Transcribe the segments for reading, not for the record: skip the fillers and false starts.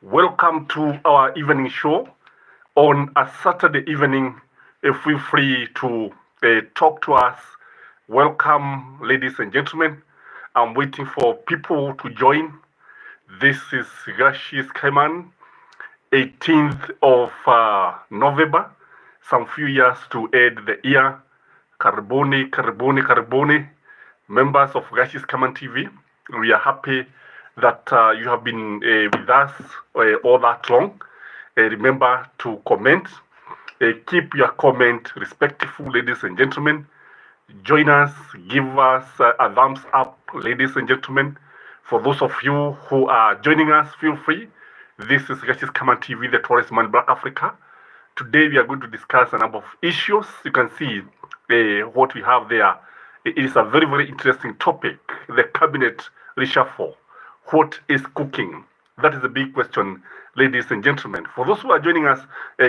Welcome to our evening show on a Saturday evening. Feel free to talk to us. Welcome, ladies and gentlemen. I'm waiting for people to join. This is Gachie Skyman, 18th of November, some few years to end the year. Karibuni. Members of Gachie Skyman TV, we are happy that you have been with us all that long. Remember to comment. Keep your comment respectful, ladies and gentlemen. Join us, give us a thumbs up, ladies and gentlemen. For those of you who are joining us, feel free. This is Gachie Skyman TV, the Tourist Man Black Africa. Today we are going to discuss a number of issues. You can see what we have there. It is a very, very interesting topic, the cabinet reshuffle. What is cooking? That is a big question, ladies and gentlemen. For those who are joining us,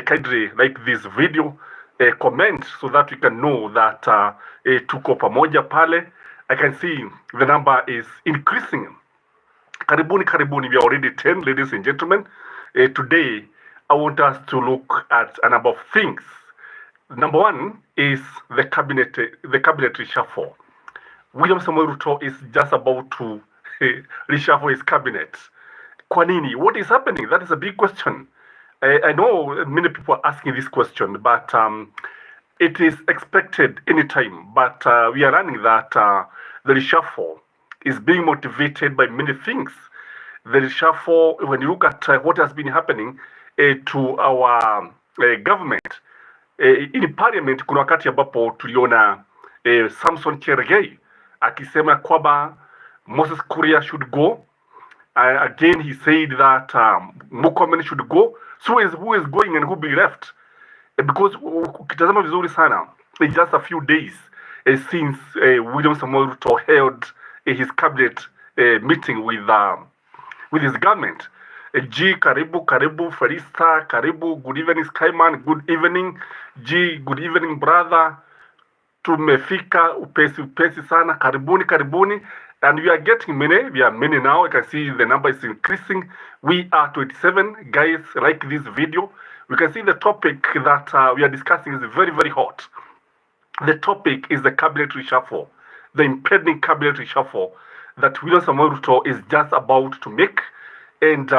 kindly like this video, comment so that we can know that tuko pamoja pale. I can see the number is increasing. Karibuni. We are already 10, ladies and gentlemen. Today, I want us to look at a number of things. Number one is the cabinet reshuffle. William Samoei Ruto is just about to reshuffle his cabinet. Kwa nini? What is happening? That is a big question. I know many people are asking this question, but it is expected anytime. But we are learning that the reshuffle is being motivated by many things. The reshuffle, when you look at what has been happening to our government, in parliament, kuna wakati ambapo tuliona Samson Cherargei akisema kwamba Moses Kuria should go. Again, he said that Murkomen should go. So who is going and who be left? Because ukitazama vizuri sana, in just a few days since William Samoei Ruto held his cabinet meeting with his government. G, karibu, Felista, karibu, good evening, Skyman, good evening. G, good evening, brother. Tumefika, upesi sana, karibuni. And we are getting many, we are many now. You can see the number is increasing. We are 27 guys like this video. We can see the topic that we are discussing is very, very hot. The topic is the cabinet reshuffle, the impending cabinet reshuffle that William Samoei Ruto is just about to make. And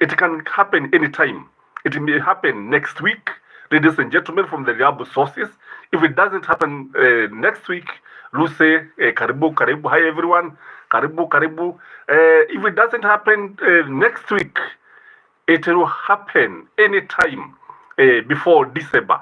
it can happen anytime. It may happen next week, ladies and gentlemen, from the reliable sources. If it doesn't happen next week, Luce, karibu, hi everyone, karibu. If it doesn't happen next week, it will happen anytime before December.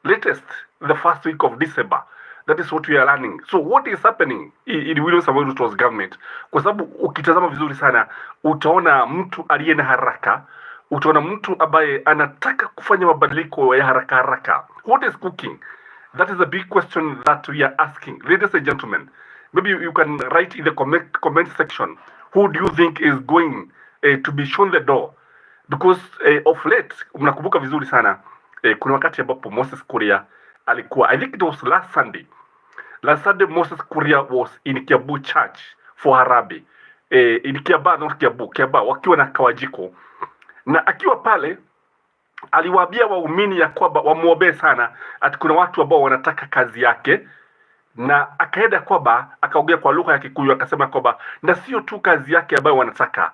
Latest, the first week of December. That is what we are learning. So what is happening in William Samoei Ruto's government? Kwa sababu ukitazama vizuri sana, utaona mtu aliye na haraka, utaona mtu ambaye anataka kufanya mabadiliko ya haraka. What is cooking? That is a big question that we are asking. Ladies and gentlemen, maybe you can write in the comment section, who do you think is going to be shown the door? Because of late, mnakumbuka vizuri sana, kuna wakati ambapo Moses Kuria alikuwa, I think it was last Sunday, Moses Kuria was in Kiabu Church for Harabe. In Kiaba, not Kiaba, wakiwa na Kawajiko. Na akiwa pale, aliwaambia waumini ya kwamba wamuombe sana, ati kuna watu ambao wanataka kazi yake, na akaenda kwamba akaongea kwa lugha ya Kikuyu akasema kwamba na sio tu kazi yake ambayo wanataka,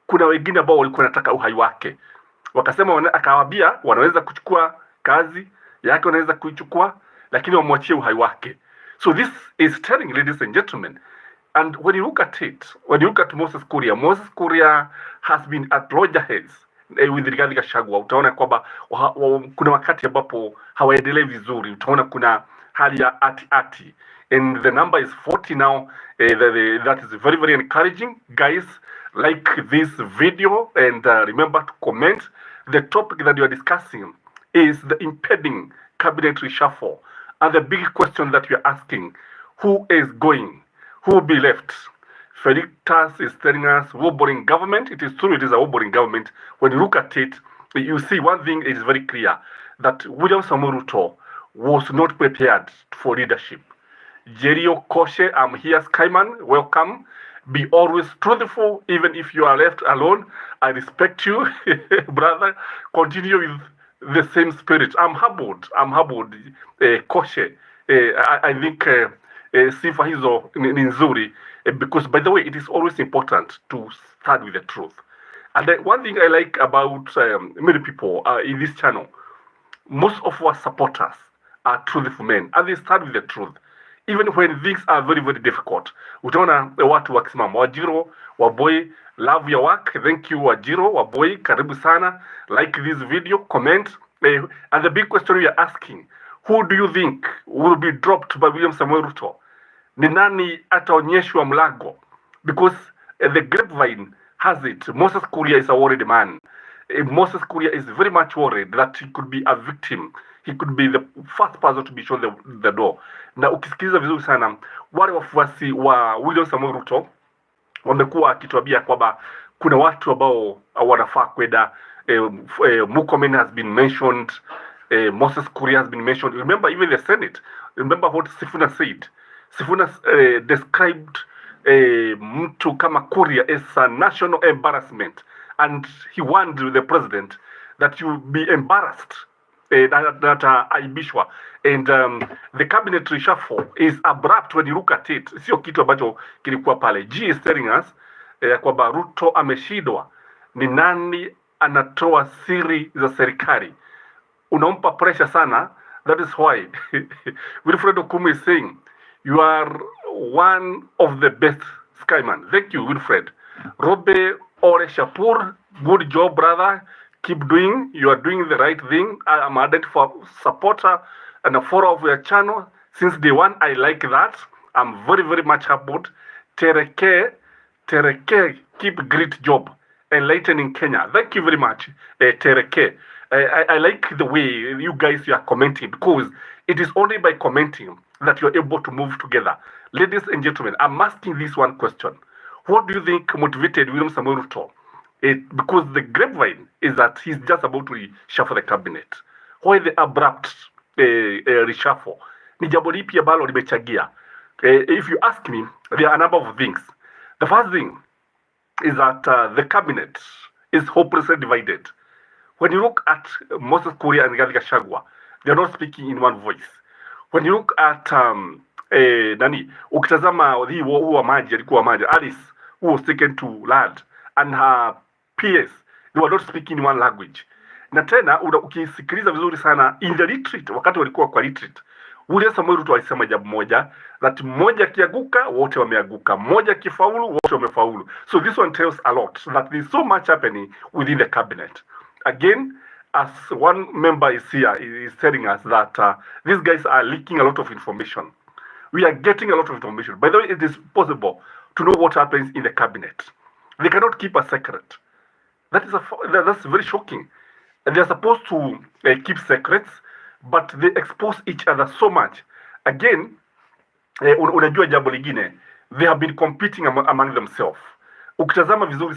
kuna wengine ambao walikuwa wanataka uhai wake. Wakasema akawaambia wanaweza kuchukua kazi yake, wanaweza kuichukua, lakini wamwachie uhai wake. So this is telling, ladies and gentlemen, and when you look at it, when you look at Moses Kuria has been at loggerheads with Rigathi Gachagua. Utaona kwamba kuna wakati ambapo hawaendelee vizuri. Utaona kuna hali ya ati. And the number is 40 now. That is very, very encouraging. Guys, like this video and remember to comment. The topic that you are discussing is the impending cabinet reshuffle. And the big question that we are asking, who is going? Who will be left? Felix is telling us, wobbling government. It is true, it is a wobbling government. When you look at it, you see one thing is very clear, that William Samoei Ruto was not prepared for leadership. Jerio Koshe, I'm here, Skyman, welcome. Be always truthful, even if you are left alone. I respect you, brother. Continue with the same spirit. I'm humbled. Koshe. I think sifa hizo ni nzuri, because by the way, it is always important to start with the truth. And one thing I like about many people in this channel, most of our supporters are truthful men, and they start with the truth even when things are very very difficult. Utaona watu wakisimama. Wajiro Waboi, love your work. Thank you Wajiro Waboi, karibu sana. Like this video, comment. And the big question we are asking, who do you think will be dropped by William Samoei Ruto? Ni nani ataonyeshwa mlago? Because the grapevine has it, Moses Kuria is a worried man. Moses Kuria is very much worried that he could be a victim. He could be the first person to be shown the door. Na ukisikiliza vizuri sana, wale wafuasi wa William Samoei Ruto wamekuwa akituambia kwamba kuna watu ambao wanafaa kwenda. Murkomen has been mentioned, Moses Kuria has been mentioned. Remember even the Senate. Remember what Sifuna said. Sifuna described mtu kama Kuria as a national embarrassment, and he warned the president that you will be embarrassed. That aibishwa. And the cabinet reshuffle is abrupt when you look at it. Sio kitu ambacho kilikuwa pale. G is telling us kwamba Ruto ameshindwa. Ni nani anatoa siri za serikali? Unampa pressure sana. That is why Wilfred Okumu is saying you are one of the best Skyman. Thank you, Wilfred. Robe Ore Shapur, good job, brother. Keep doing. You are doing the right thing. I am added for supporter and a follower of your channel since day one. I like that. I'm very, very much humbled. Tereke, keep great job enlightening Kenya. Thank you very much, Tereke. I like the way you guys are commenting, because it is only by commenting that you are able to move together. Ladies and gentlemen, I'm asking this one question. What do you think motivated William Samoei Ruto? Because the grapevine is that he's just about to reshuffle the cabinet. Why the abrupt reshuffle? Ni jambo lipi ambalo limechagia? If you ask me, there are a number of things. The first thing is that the cabinet is hopelessly divided. When you look at Moses Kuria and Rigathi Gachagua, they are not speaking in one voice. When you look at ukitazama huu wa maji, alikuwa maji, Alice, who was taken to land, and her peers, they were not speaking in one language. Na tena ukisikiliza vizuri sana in the retreat, wakati walikuwa kwa retreat, William Samoei Ruto alisema jambo moja, that mmoja akianguka wote wameanguka, mmoja akifaulu wote wamefaulu. So this one tells a lot that there is so much happening within the cabinet. Again, as one member is here, is telling us that these guys are leaking a lot of information. We are getting a lot of information. By the way, it is possible to know what happens in the cabinet. They cannot keep a secret. That's very shocking. And they are supposed to keep secrets, but they expose each other so much. Again, unajua jambo lingine, they have been competing among themselves. Ukitazama vizuri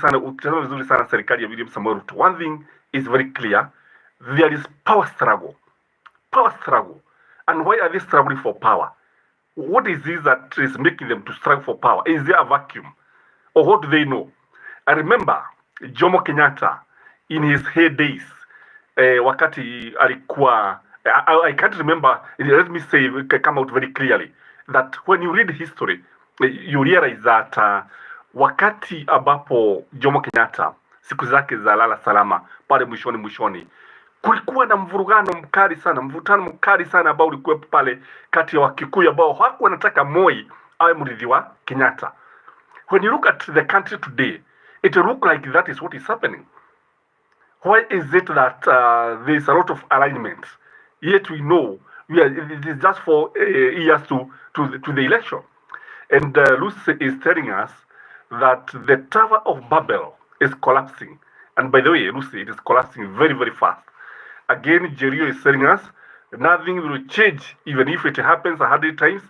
sana serikali ya William Samoei Ruto, one thing is very clear: there is power struggle. And why are they struggling for power? What is this that is making them to struggle for power? Is there a vacuum, or what do they know? I remember Jomo Kenyatta in his heydays, wakati alikuwa, I can't remember, let me say, come out very clearly, that when you read history, you realize that wakati ambapo Jomo Kenyatta siku zake za lala salama pale mwishoni, kulikuwa na mvutano mkali sana ambao ulikuwa pale kati ya Wakikuyu ambao hawakuwa wanataka Moi awe mrithi wa Kenyatta. When you look at the country today, it look like that is what is happening. Why is it that there is a lot of alignment, yet we know it is just for years to the election? And Lucy is telling us that the Tower of Babel is collapsing. And by the way, Lucy, it is collapsing very, very fast. Again, Jerio is telling us nothing will change even if it happens 100 times.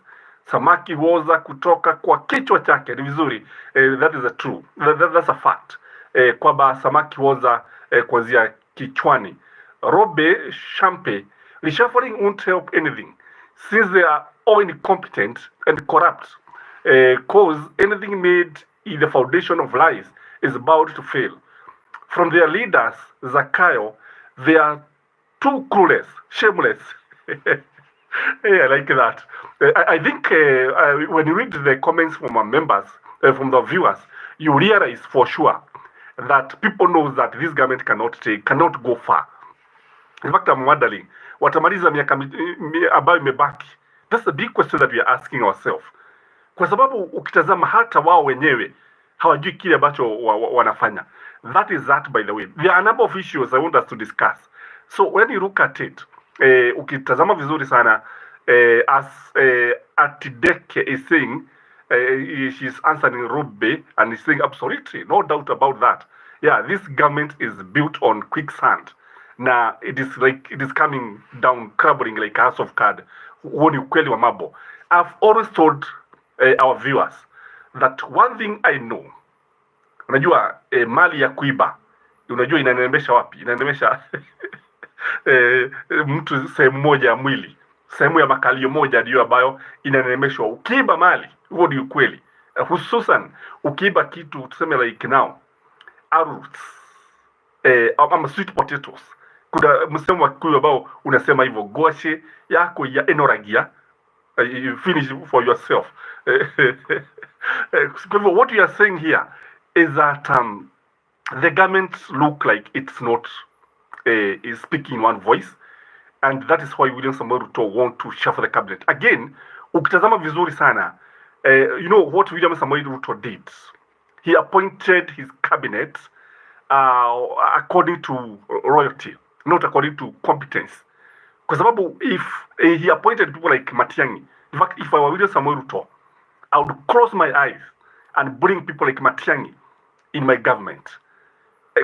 Samaki huoza kutoka kwa kichwa chake. Ni vizuri. That is a true. That's a fact. Kwamba samaki huoza kuanzia kichwani. Robe Shampe, reshuffling won't help anything since they are all incompetent and corrupt. Cause anything made the foundation of lies is about to fail. From their leaders, Zakayo, they are too clueless, shameless. Yeah, I like that. I think when you read the comments from our members, from the viewers, you realize for sure that people know that this government cannot go far. In fact, I'm wondering, watamaliza miaka ambayo imebaki? That's the big question that we are asking ourselves. Kwa sababu ukitazama hata wao wenyewe hawajui kile ambacho wanafanya. That is that, by the way. There are a number of issues I want us to discuss. So when you look at it, ukitazama vizuri sana, as Atideke is saying, she's answering Rube and is saying absolutely, no doubt about that. Yeah, this government is built on quicksand. Now it is coming down, crumbling like a house of cards. Ukweli wa mambo. I've always told our viewers that one thing I know, unajua mali ya kuiba, unajua inanemesha wapi? Inanemesha mtu sehemu moja ya mwili, sehemu ya makalio moja ndio ambayo inanemeshwa. Ukiiba mali, huo ndio ukweli. Hususan ukiiba kitu tuseme like now ABRUPT, ama sweet potatoes. Kuna msemo wa Kikuyu ambao unasema hivyo, gwache yako ya enoragia, you finish for yourself. What we are saying here is that the government look like it's not is speaking one voice, and that is why William Samoei Ruto want to shuffle the cabinet. Again, ukitazama vizuri sana, you know what William Samoei Ruto did? He appointed his cabinet according to royalty, not according to competence. Kwa sababu if he appointed people like Matiang'i, in fact, if I were William Samoei Ruto, I would close my eyes and bring people like Matiang'i in my government.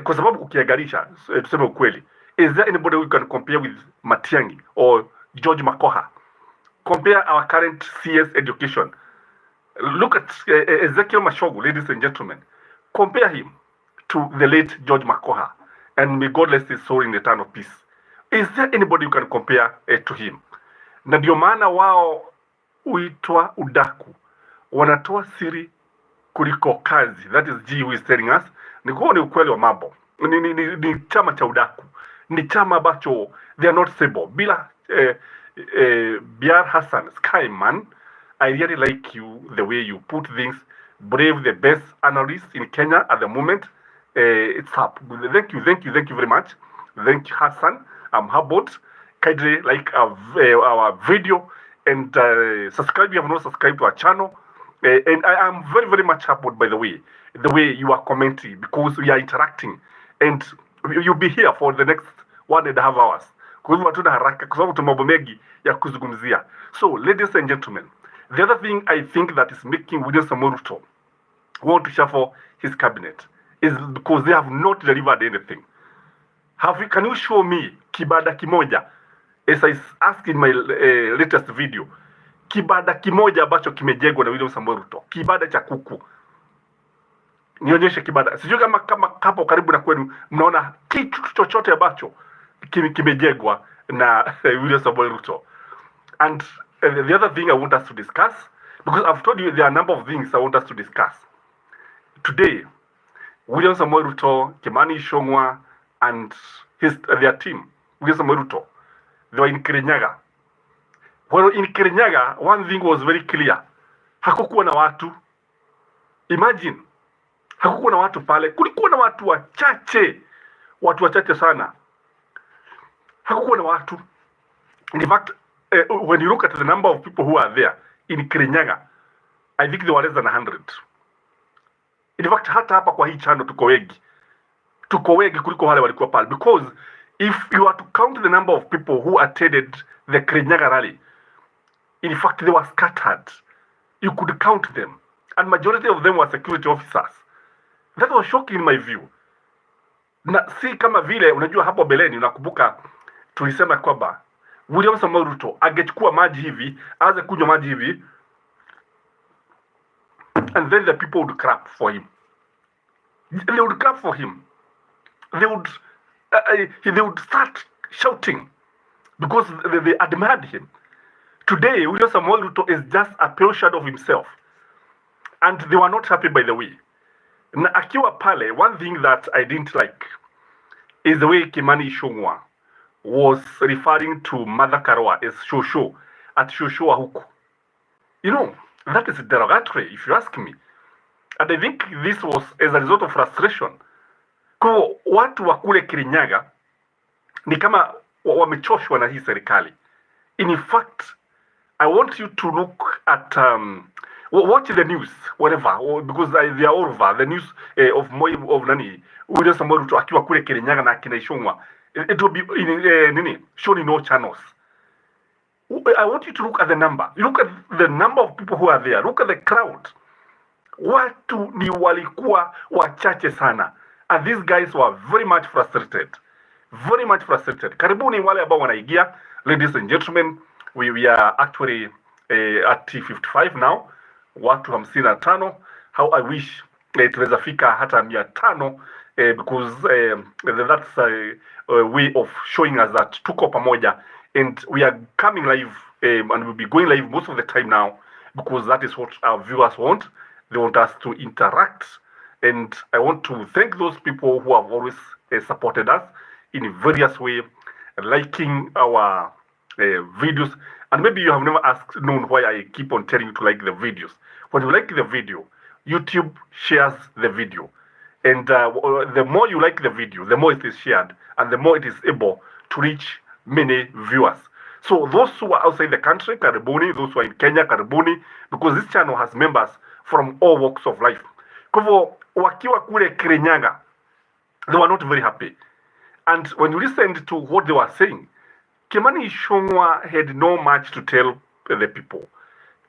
Kwa sababu ukiangalia, tuseme ukweli, is there anybody we can compare with Matiang'i or George Makoha? Compare our current CS education. Look at Ezekiel Mashogu, ladies and gentlemen. Compare him to the late George Makoha, and may God rest his soul in eternal peace. Is there anybody you can compare to him? Na ndio maana wao uitwa udaku, wanatoa siri kuliko kazi. That is G who is telling us. Ni ukweli wa mambo. Ni chama cha udaku. Ni chama ambacho they are not stable. Bila Biar Hassan Skyman, I really like you, the way you put things. Brave, the best analyst in Kenya at the moment. It's up. Thank you very much. Thank you, Hassan. I'm Habot. Kindly like our video and subscribe if you have not subscribed to our channel. And I am very, very much Habot, by the way you are commenting, because we are interacting, and you'll be here for the next 1.5 hours. Kwa hivyo hatuna haraka, kwa sababu tuna mambo mengi ya kuzungumzia. So, ladies and gentlemen, the other thing I think that is making William Samoei Ruto want to shuffle his cabinet is because they have not delivered anything. Can you show me kibada kimoja, as I asked in my latest video, kibada kimoja ambacho kimejengwa na William Samoei Ruto, kibada cha kuku? Nionyeshe kibada. Sijui kama hapo karibu na kwenu mnaona kitu chochote ambacho kimejengwa na William Samoei Ruto. And the other thing I want us to discuss, because I've told you there are a number of things I want us to discuss. Today, William Samoei Ruto, Kimani Ichung'wah, and their team, William Samoei Ruto, they were in Kirinyaga. Well, in Kirinyaga, one thing was very clear. Hakukuwa na watu. Imagine, hakukuwa na watu pale. Kulikuwa na watu wachache sana. Hakukuwa na watu. In fact, when you look at the number of people who are there in Kirinyaga, I think they were less than 100. In fact, hata hapa kwa hii channel tuko wengi kuliko wale walikuwa pale, because if you are to count the number of people who attended the Kirinyaga rally, in fact they were scattered. You could count them, and majority of them were security officers. That was shocking in my view. Na si kama vile, unajua hapo beleni unakumbuka tulisema kwamba William Samoei Ruto angechukua maji hivi, aanze kunywa maji hivi, and then the people would clap for him. They would clap for him. They would start shouting because they admired him. Today, William Samoei Ruto is just a pale shadow of himself. And they were not happy, by the way. Na akiwa pale, one thing that I didn't like is the way Kimani Ichung'wah was referring to Mother Karua as Shosho, at Shosho wa huku. You know, that is derogatory if you ask me. And I think this was as a result of frustration. Kwa watu wa kule Kirinyaga ni kama wamechoshwa na hii serikali. In fact, I want you to look at watch the news, whatever, because they are all over the news of nani William Samoei Ruto akiwa kule Kirinyaga na akina Ichung'wah. It will be shown in all channels. I want you to look at the number. Look at the number of people who are there. Look at the crowd. Watu ni walikuwa wachache sana. And these guys were very much frustrated. Very much frustrated. Karibuni wale ambao wanaigia. Ladies and gentlemen, we are actually at T55 now. Watu 55. How I wish tunaweza fika hata 500 because that's a way of showing us that tuko pamoja, and we are coming live and we'll be going live most of the time now because that is what our viewers want. They want us to interact, and I want to thank those people who have always supported us in various way, liking our videos. And maybe you have never known why I keep on telling you to like the videos. When you like the video, YouTube shares the video, and the more you like the video, the more it is shared, and the more it is able to reach many viewers. So those who are outside the country, karibuni. Those who are in Kenya, karibuni, because this channel has members from all walks of life. Kwa hivyo wakiwa kule Kirinyaga, they were not very happy. And when you listened to what they were saying, Kimani Ichung'wah had no much to tell the people.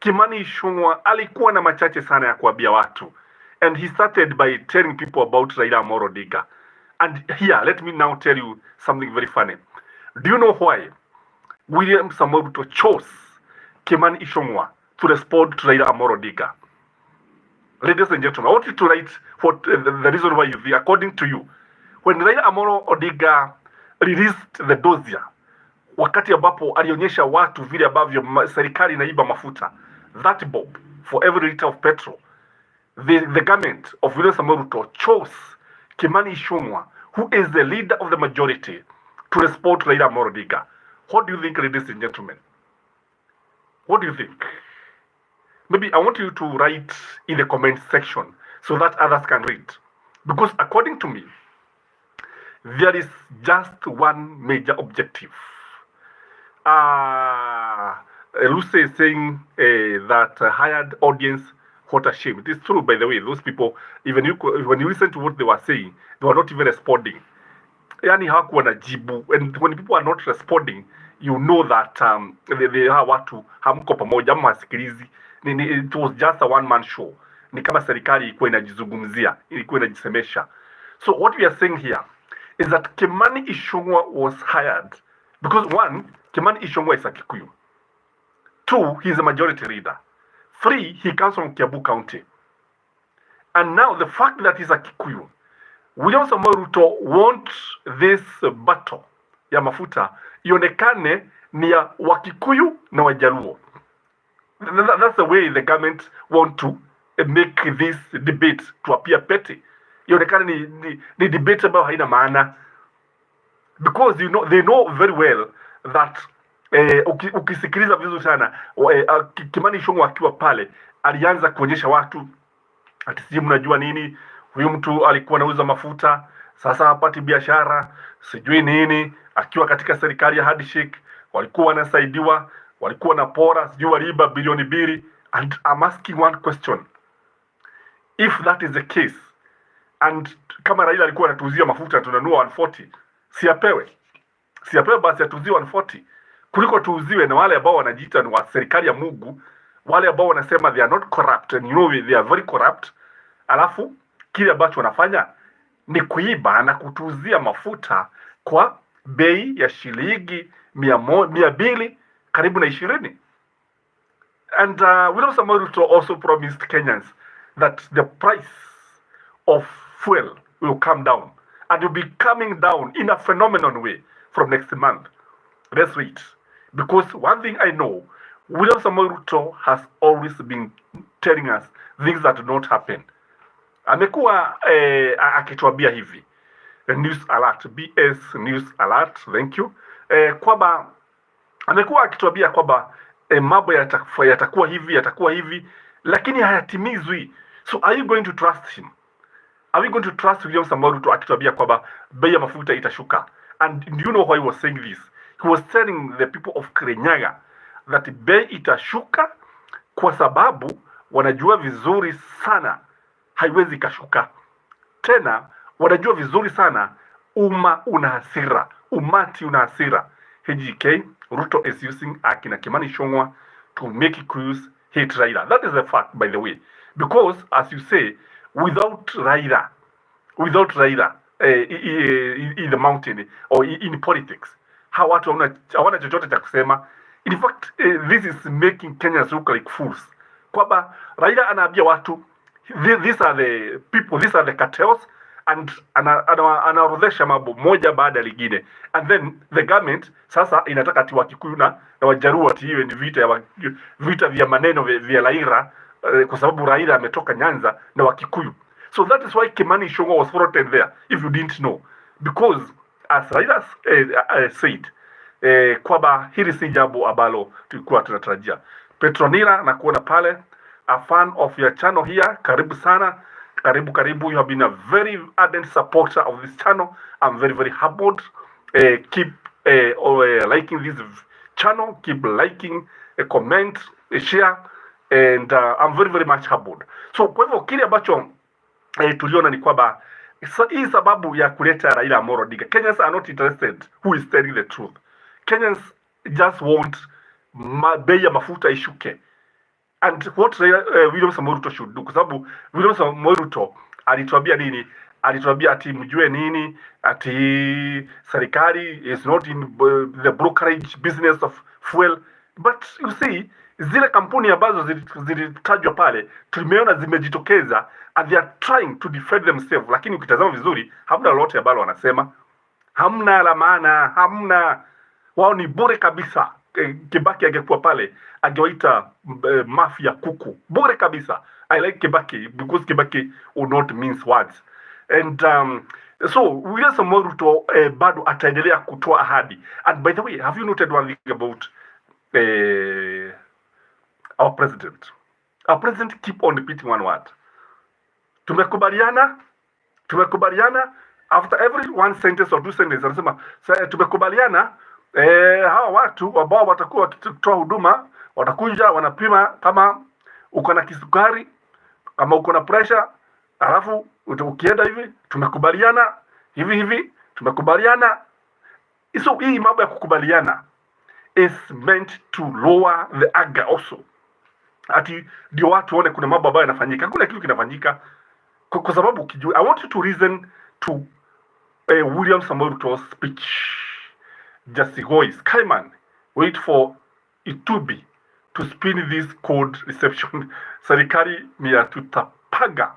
Kimani Ichung'wah alikuwa na machache sana ya kuambia watu. And he started by telling people about Raila Amolo Odinga. And here, let me now tell you something very funny. Do you know why William Samoei Ruto chose Kimani Ichung'wah to respond to Raila Amolo Odinga? Ladies and gentlemen, I want you to write what the reason why you think, according to you. When Raila Amolo Odinga released the dossier, wakati ambapo alionyesha watu vile ambavyo serikali inaiba mafuta, that bulb for every liter of petrol, the government of William Samoei Ruto chose Kimani Ichung'wah, who is the leader of the majority, to respond to Raila Amolo Odinga. What do you think, ladies and gentlemen? What do you think? Maybe I want you to write in the comment section so that others can read. Because according to me, there is just one major objective. Lucy is saying that hired audience, what a shame. It is true, by the way. Those people, even when you listen to what they were saying, they were not even responding. Yani hawakuwa na jibu. And when people are not responding, you know that they are watu hamko pamoja, hasikilizi. It was just a one-man show. Ni kama serikali ilikuwa inajizungumzia, ilikuwa inajisemesha. So what we are saying here is that Kimani Ichung'wah was hired because one, Kimani Ichung'wah is a Kikuyu. Two, he is a majority leader. Three, he comes from Kiambu County. And now the fact that he's a Kikuyu, William Samoei Ruto wants this battle ya mafuta ionekane ni ya Wakikuyu na Wajaluo. That's the way the government want to make this debate to appear petty. Ionekane ni debate ambayo haina maana. Because they know very well that ukisikiliza vizuri sana Kimani Ichung'wah akiwa pale alianza kuonyesha watu ati sisi mnajua nini, huyu mtu alikuwa anauza mafuta, sasa hapati biashara, sijui nini, akiwa katika serikali ya handshake, walikuwa wanasaidiwa, walikuwa na pora, sijui waliiba bilioni 2. And I'm asking one question. If that is the case, and kama Raila alikuwa anatuuzia mafuta tunanunua 140, siapewe basi atuuziwe 140 kuliko tuuziwe na wale ambao wanajiita ni wa serikali ya Mungu, wale ambao wanasema they are not corrupt, and you know they are very corrupt. Alafu kile ambacho wanafanya ni kuiba na kutuuzia mafuta kwa bei ya shilingi 200 karibu na 20. And William Samoei Ruto also promised Kenyans that the price of fuel will come down, and will be coming down in a phenomenal way from next month. Let's wait. Because one thing I know, William Samoei Ruto has always been telling us things that do not happen. amekuwa akituambia hivi, news alert, BS news alert, thank you, kwamba amekuwa akituambia kwamba mambo yatakuwa hivi, lakini hayatimizwi. So are you going to trust him? Are we going to trust William Samoei Ruto akituambia kwamba bei ya mafuta itashuka? And do you know why he was saying this? He was telling the people of Kirinyaga that bei itashuka kwa sababu wanajua vizuri sana haiwezi kashuka. Tena wanajua vizuri sana una hasira, umati una hasira. HGK, Ruto is using akina Kimani Ichung'wah to make crews hate Raila. That is a fact, by the way. Because, as you say, without Raila in the mountain or in politics, watu hawana chochote cha kusema. In fact, this is making Kenyans look like fools. Kwamba Raila anaambia watu, these are the people, these are the cartels, and anaorodhesha mambo moja baada ya lingine, and then the government sasa inataka ati Wakikuyu na Wajaruo ati hiyo ni vita vya maneno vya Raila, kwa sababu Raila ametoka Nyanza na Wakikuyu. So that is why Kimani Ichung'wah was floated there, if you didn't know, because as Raila said, kwamba hili si jambo ambalo tulikuwa tunatarajia. Petronila na kuona pale, a fan of your channel here, karibu sana. Karibu, you have been a very ardent supporter of this channel. I'm very, very humbled. Keep liking this channel, keep liking, comment, share, and I'm very, very much humbled. So kwa hivyo kile ambacho tuliona ni kwamba hii sababu ya kuleta Raila Amolo Odinga, Kenyans are not interested who is telling the truth. Kenyans just want bei ya mafuta ishuke. And what William Samoei Ruto should do, kwa sababu William Samoei Ruto alituambia nini? Alituambia ati mjue nini? Ati serikali is not in the brokerage business of fuel. But you see, zile kampuni ambazo zilitajwa pale, tumeona zimejitokeza and they are trying to defend themselves, lakini ukitazama vizuri hamna lolote ambalo wanasema, hamna la maana, hamna, wao ni bure kabisa. Kibaki angekuwa pale angewaita mafia kuku, bure kabisa. I like Kibaki because Kibaki will not mince words. And so William Samoei Ruto bado ataendelea kutoa ahadi. And by the way, have you noted one thing about our president? Our president keep on repeating one word. Tumekubaliana. After every one sentence or two sentences anasema tumekubaliana. Hawa watu ambao watakuwa wakitoa huduma watakuja wanapima kama uko na kisukari, kama uko na pressure, alafu ukienda hivi tumekubaliana hivi tumekubaliana. So hii mambo ya kukubaliana is meant to lower the anger also. Ati ndio watu waone kuna mambo ambayo yanafanyika. Kuna kitu kinafanyika kwa sababu ukijua. I want you to listen to William Samoei Ruto's speech. Gachie Skyman, wait for Itubi to spin this code reception. Serikali ni ya tutatega.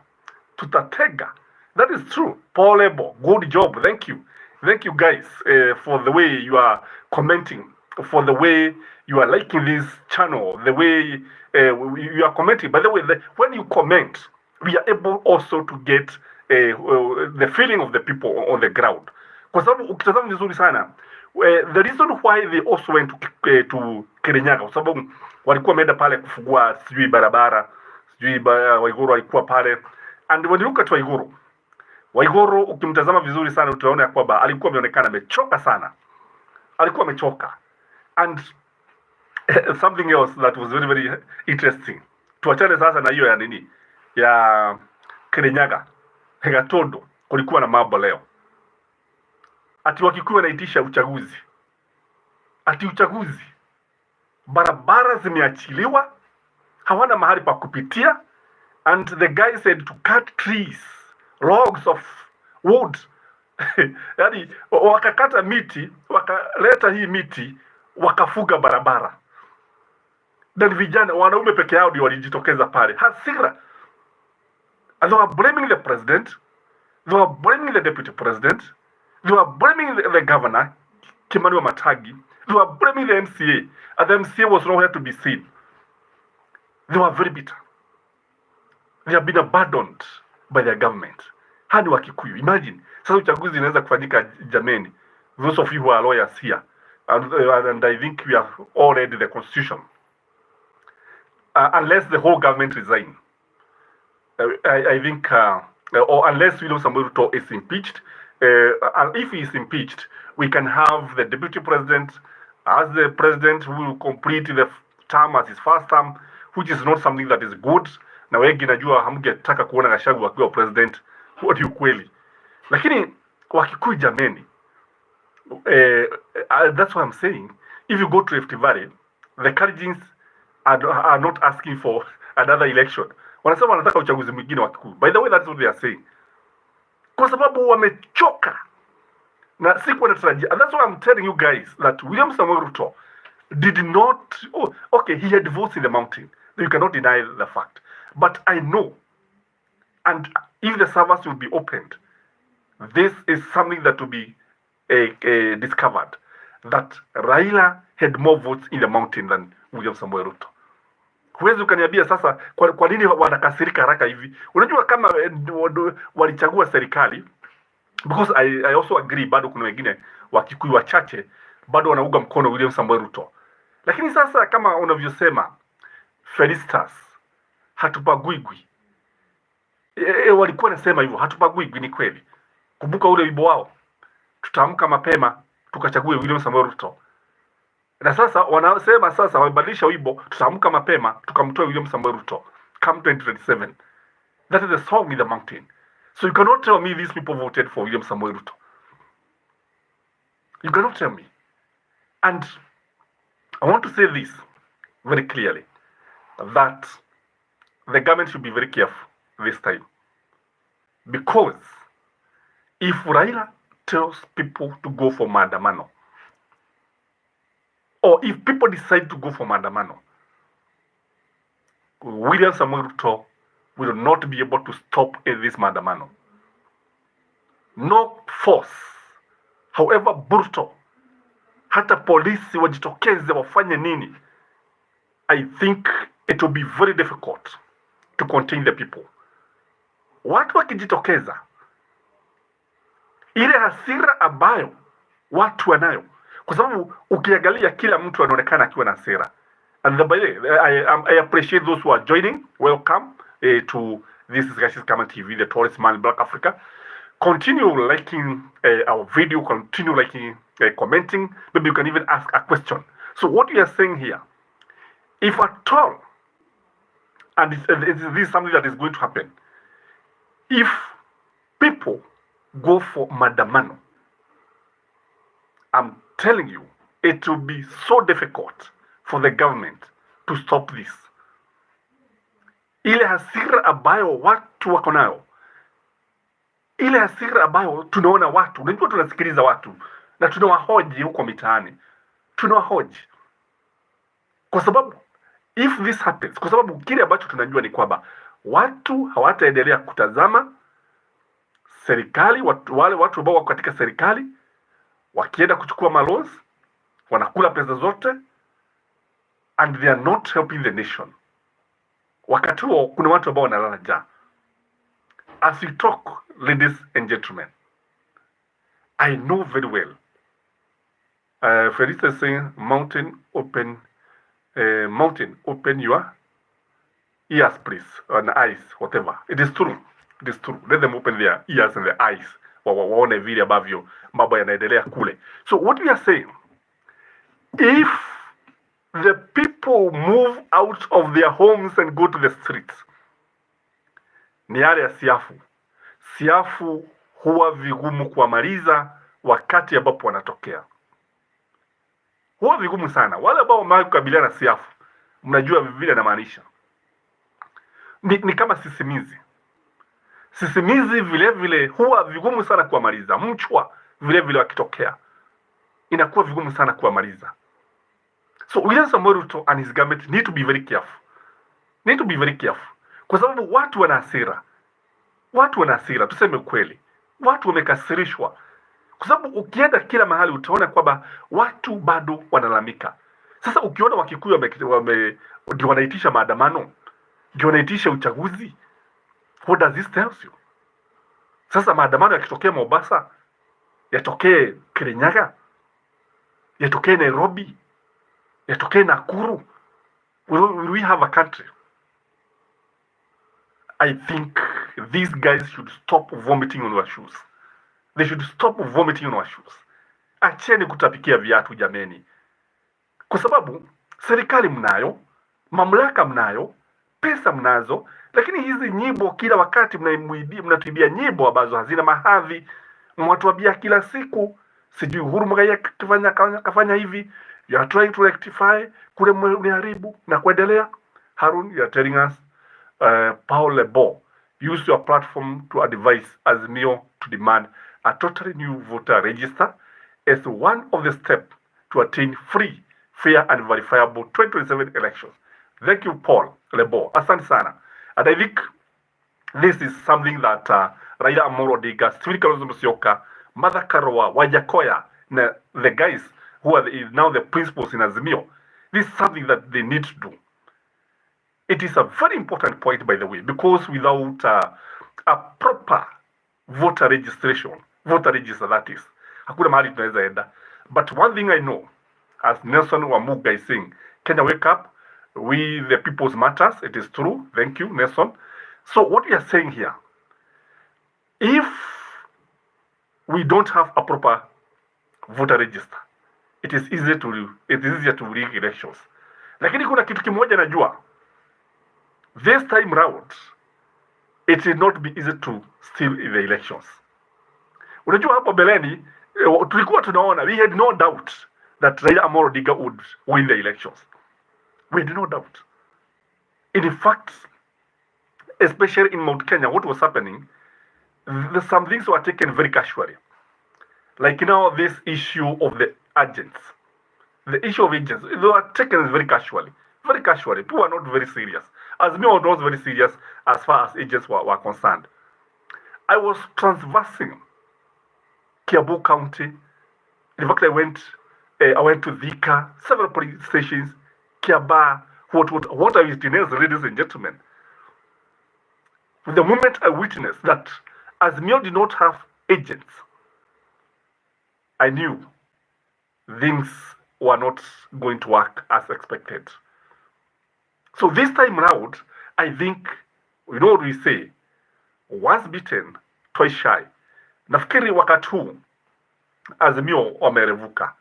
That is true. Paul Ebo, good job. Thank you guys for the way you are commenting, for the way you are liking this channel, the way you are commenting. By the way, when you comment, we are able also to get the feeling of the people on the ground. Kwa sababu ukitazama vizuri sana, the reason why they also went to Kirinyaga, kwa sababu walikuwa wameenda pale kufungua sijui barabara, sijui Waiguru alikuwa pale. And when you look at Waiguru ukimtazama vizuri sana utaona kwamba alikuwa ameonekana amechoka sana. Alikuwa amechoka. And something else that was very, very interesting. Tuachane sasa na hiyo ya nini? Ya Kirinyaga. Gatondo kulikuwa na mambo leo. Ati Wakikuyu wanaitisha uchaguzi. Ati uchaguzi. Barabara zimeachiliwa. Hawana mahali pa kupitia. And the guy said to cut trees. Logs of wood. Yani wakakata miti. Wakaleta hii miti. Wakafuga barabara. Then vijana, wanaume peke yao ndio walijitokeza pale. Hasira. And they were blaming the president. They were blaming the deputy president. They were blaming the governor, Kimani Matagi. They were blaming the MCA. And the MCA was nowhere to be seen. They were very bitter. They have been abandoned by their government. Hadi Wakikuyu. Imagine. Sasa uchaguzi inaweza kufanyika jameni. Those of you who are lawyers here. And I think we have all read the constitution. Unless the whole government resign. I think, or unless William Samoei Ruto is impeached. If he is impeached, we can have the deputy president as the president who will complete the term as his first term, which is not something that is good. Na wengi najua hamngetaka kuona Gachagua akiwa president, what you kweli. Lakini Wakikuyu jameni, that's what I'm saying. If you go to Rift Valley, the Kalenjins are not asking for another election. Wanasema wanataka uchaguzi mwingine wa Kikuyu. By the way, that's what they are saying. Kwa sababu wamechoka. Na sikuwa natarajia. And that's why I'm telling you guys that William Samoei Ruto did not, okay, he had votes in the mountain. You cannot deny the fact. But I know, and if the servers will be opened, this is something that will be discovered, that Raila had more votes in the mountain than William Samoei Ruto. Huwezi ukaniambia sasa kwa nini wanakasirika haraka hivi? Unajua kama walichagua serikali, because I also agree, bado kuna wengine Wakikuyu wachache bado wanauga mkono William Samoei Ruto. Lakini sasa kama unavyosema Felistas, hatupaguigwi. Walikuwa nasema hivyo, hatupaguigwi, ni kweli. Kumbuka ule wimbo wao, tutaamka mapema tukachague William Samoei Ruto. Na sasa wanasema sasa wamebadilisha wimbo, tutaamka mapema tukamtoa William Samoei Ruto come 2027. That is the song in the mountain. So you cannot tell me these people voted for William Samoei Ruto. You cannot tell me. And I want to say this very clearly, that the government should be very careful this time. Because if Raila tells people to go for maandamano, or if people decide to go for maandamano, William Samoei Ruto will not be able to stop this maandamano. No force, however brutal, hata polisi wajitokeze wafanye nini, I think it will be very difficult to contain the people. Watu wakijitokeza, ile hasira ambayo watu wanayo, kwa sababu ukiangalia kila mtu anaonekana akiwa na hasira. And by the way, I appreciate those who are joining. Welcome to this is Gachie Skyman TV, the tallest man in Black Africa. Continue liking our video, continue liking, commenting. Maybe you can even ask a question. So what we are saying here, if at all, and this is something that is going to happen, if people go for maandamano, I'm telling you, it will be so difficult for the government to stop this. Ile hasira ambayo watu wako nayo, ile hasira ambayo tunaona watu, unajua tunasikiliza watu na tunawahoji huko mitaani, tunawahoji kwa sababu if this happens, kwa sababu kile ambacho tunajua ni kwamba watu hawataendelea kutazama serikali, wale watu ambao wako katika serikali wakienda kuchukua maloans, wanakula pesa zote, and they are not helping the nation. Wakati huo kuna watu ambao wanalala njaa. As we talk, ladies and gentlemen, I know very well. Felisa is saying, mountain, open your ears, please, and eyes, whatever. It is true. It is true. Let them open their ears and their eyes. Waone vile ambavyo mambo yanaendelea kule. So what we are saying, if the people move out of their homes and go to the streets, ni yale ya siafu. Siafu huwa vigumu kuamaliza wakati ambapo wanatokea. Huwa vigumu sana. Wale ambao wamewahi kukabiliana na siafu, mnajua vile inamaanisha. Ni kama sisimizi. Sisimizi vile vile huwa vigumu sana kuamaliza. Mchwa vile vile wakitokea, inakuwa vigumu sana kuamaliza. So William Samoei Ruto and his government need to be very careful. Need to be very careful. Kwa sababu watu wana hasira. Watu wana hasira, tuseme ukweli. Watu wamekasirishwa. Kwa sababu ukienda kila mahali utaona kwamba watu bado wanalamika. Sasa ukiona Wakikuyu ndio wanaitisha maandamano, ndio wanaitisha uchaguzi, what does this tell you? Sasa maandamano yakitokea Mombasa, yatokee Kirinyaga, yatokee Nairobi, yatokee Nakuru, will we have a country? I think these guys should stop vomiting on our shoes. They should stop vomiting on our shoes. Acheni kutapikia viatu jameni, kwa sababu serikali mnayo, mamlaka mnayo, pesa mnazo, lakini hizi nyimbo kila wakati mnatuibia nyimbo ambazo hazina mahadhi. Mwatuambia kila siku sijui Uhuru Muigai kafanya hivi, you are trying to rectify, kule mniharibu na kuendelea. Harun, you are telling us Paul Lebo, use your platform to advise Azimio to demand a totally new voter register as one of the steps to attain free, fair and verifiable 2027 elections. Thank you, Paul Lebo. Asante sana. And I think this is something that Raila Amolo Odinga, Stephen Kalonzo Musyoka, Martha Karua, Wajakoya, the guys who are now the principals in Azimio, this is something that they need to do. It is a very important point, by the way, because without a proper voter registration, voter register that is, hakuna mahali tunaweza enda. But one thing I know, as Nelson Wamuga is saying, Kenya wake up, we the people's matters. It is true. Thank you, Nelson. So what we are saying here, if we don't have a proper voter register, it is easier to rig elections. Lakini kuna kitu kimoja najua, this time round it will not be easy to steal the elections. Unajua hapo beleni tulikuwa tunaona, we had no doubt that Raila Amolo Odinga would win the elections. We had no doubt. In fact, especially in Mount Kenya, what was happening, some things were taken very casually. Like now, this issue of the agents. The issue of agents, they were taken very casually. Very casually. People were not very serious. Azimio was very serious as far as agents were concerned. I was transversing Kiambu County. In fact, I went to Thika, several police stations, Kiaba, what I witnessed, ladies and gentlemen. The moment I witnessed that Azimio did not have agents, I knew things were not going to work as expected. So this time round, I think, you know what we say, once bitten, twice shy. Nafikiri wakati huu Azimio wamerevuka,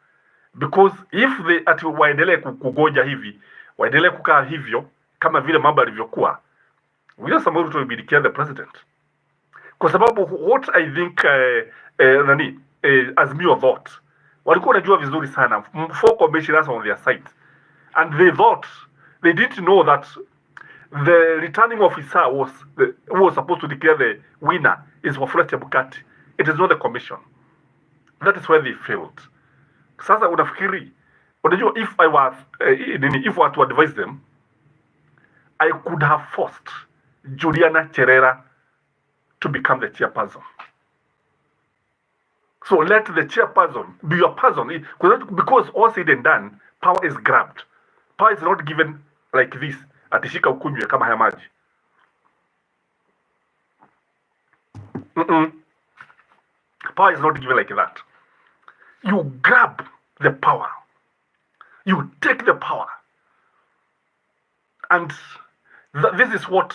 because if they ati waendelee kugoja hivi, waendelee kukaa hivyo kama vile mambo yalivyokuwa, William Samoei Ruto will be declared the president. Kwa sababu what I think Azimio thought, walikuwa wanajua vizuri sana, four commissioners on their side, and they didn't know that the returning officer who was supposed to declare the winner is Wafula Chebukati. It is not the commission. That is where they failed. Sasa unafikiri, unajua, if I were to advise them, I could have forced Juliana Cherera to become the chairperson. So let the chairperson be your person, because all said and done, power is grabbed. Power is not given like this, atishika ukunywe kama haya maji. Power is not given like that. You grab the power. You take the power. And this is what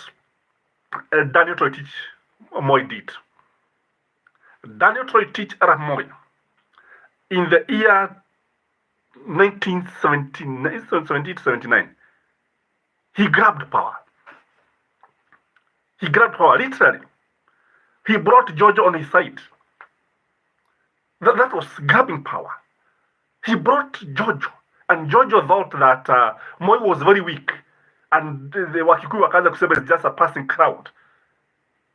Daniel Toroitich Moi did. Daniel Toroitich Arap Moi, in the year 1979, he grabbed power. He grabbed power, literally. He brought Georgia on his side. That was grabbing power. He brought Georgia, and Georgia thought that Moi was very weak, and the Wakikuyu wakaanza kusema it's just a passing crowd.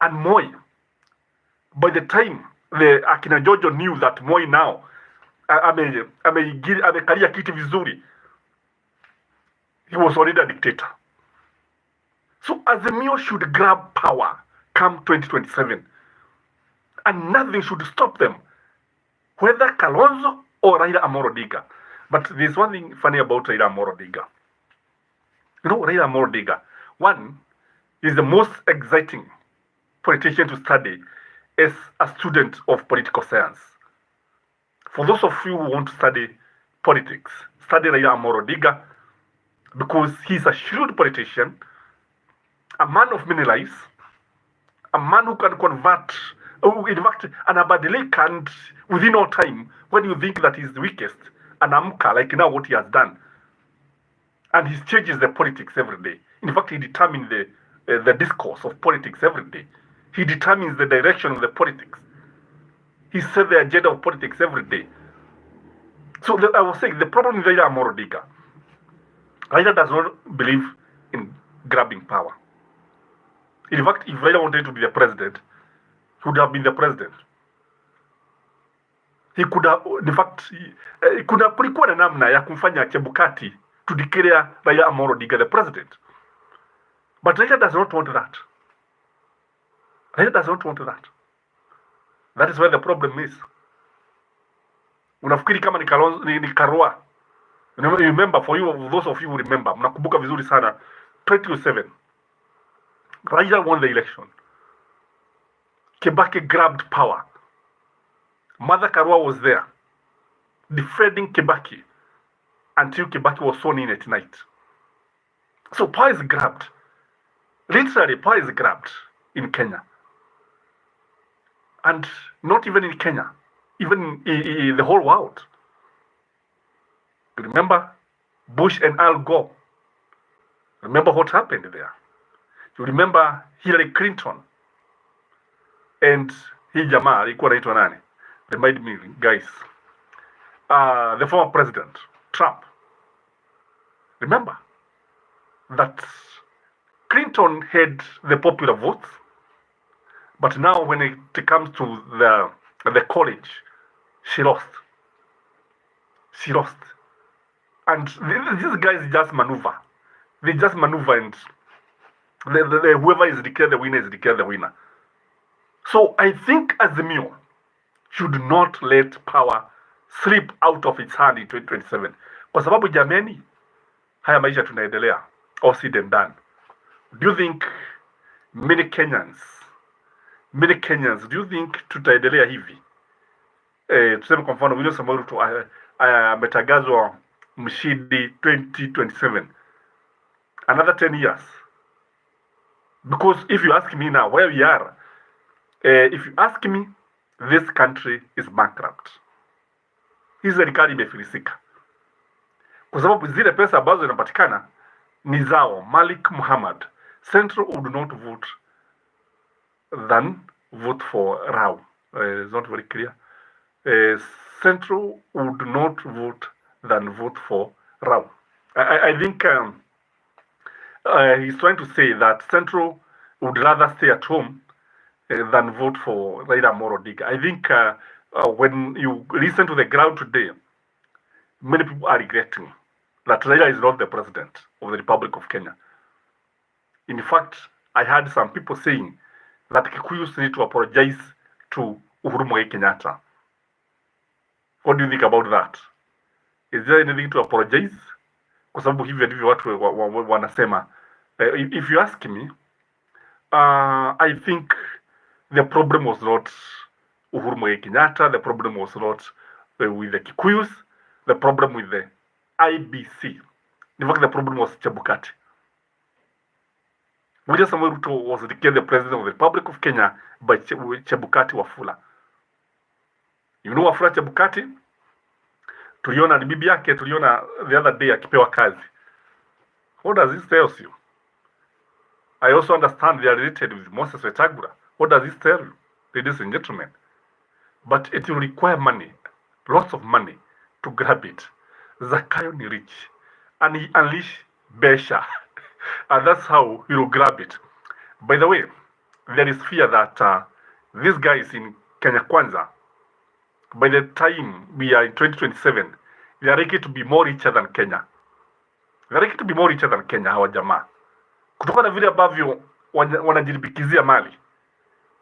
And Moi, by the time the akina Georgia knew that Moi now amekalia kiti vizuri, he was already a dictator. So Azimio should grab power come 2027, and nothing should stop them, whether Kalonzo or Raila Amolo Odinga. But there's one thing funny about Raila Amolo Odinga. You know, Raila Amolo Odinga, one, is the most exciting politician to study as a student of political science. For those of you who want to study politics, study Raila Amolo Odinga, because he's a shrewd politician, a man of many lives, a man who can convert, in fact, anabadilika, and within no time, when you think that he's the weakest, anamka, like now what he has done. And he changes the politics every day. In fact, he determines the discourse of politics every day. He determines the direction of the politics. He sets the agenda of politics every day. So I was saying, the problem with Raila Amolo Odinga, Raila does not believe in grabbing power. In fact, if Raila wanted to be the president, he would have been the president. He could have, in fact, kulikuwa na namna ya kumfanya Chebukati to declare Raila Amolo Odinga the president. But Raila does not want that. Raila does not want that. That is where the problem is. Unafikiri kama ni Karua. Remember, for you, those of you who remember, mnakumbuka vizuri sana, 2007, Raila won the election. Kibaki grabbed power. Mother Karua was there, defending Kibaki until Kibaki was sworn in at night. So power is grabbed. Literally, power is grabbed in Kenya. And not even in Kenya, even in the whole world. Remember Bush and Al Gore. Remember what happened there. You remember Hillary Clinton and hii jamaa alikuwa anaitwa nani? Remind me, guys. The former president, Trump. Remember that Clinton had the popular votes, but now when it comes to the college, she lost. She lost. And these guys just maneuver. They just maneuver, and whoever is declared the winner is declared the winner. So I think Azimio should not let power slip out of its hand in 2027. Kwa sababu jameni, haya maisha tunaendelea, all said and done. Do you think many Kenyans, do you think tutaendelea hivi? Tuseme kwa mfano William Samoei Ruto ametangazwa mshindi 2027. Another 10 years. Because if you ask me now where we are, if you ask me, this country is bankrupt. Hii serikali imefilisika. Kwa sababu zile pesa ambazo zinapatikana ni zao Malik Muhammad. Central would not vote than vote for Rao. It's not very clear. Central would not vote than vote for Rao. I think he's trying to say that Central would rather stay at home than vote for Raila Amolo Odinga. I think when you listen to the ground today, many people are regretting that Raila is not the president of the Republic of Kenya. In fact, I heard some people saying that Kikuyus need to apologize to Uhuru Muigai Kenyatta. What do you think about that? Is there anything to apologize? Kwa sababu hivyo ndivyo watu wanasema. If you ask me, I think the problem was not Uhuru Muigai Kenyatta. The problem was not with the Kikuyus. The problem with the IBC. In fact, the problem was Chebukati. William Samoei Ruto was declared the president of the Republic of Kenya by Chebukati Wafula. You know Wafula Chebukati? Tuliona ni bibi yake, tuliona the other day akipewa kazi. What does this tell you? I also understand they are related with Moses Wetangula. What does this tell you, ladies and gentlemen? But it will require money, lots of money, to grab it. Zakayo ni rich, and he unleash Besha, and that's how he will grab it. By the way, there is fear that these guys in Kenya Kwanza, by the time we are in 2027, they are likely to be more richer than Kenya. They are likely to be more richer than Kenya, hawa jamaa. Kutoka na vile ambavyo wanajilipikizia mali,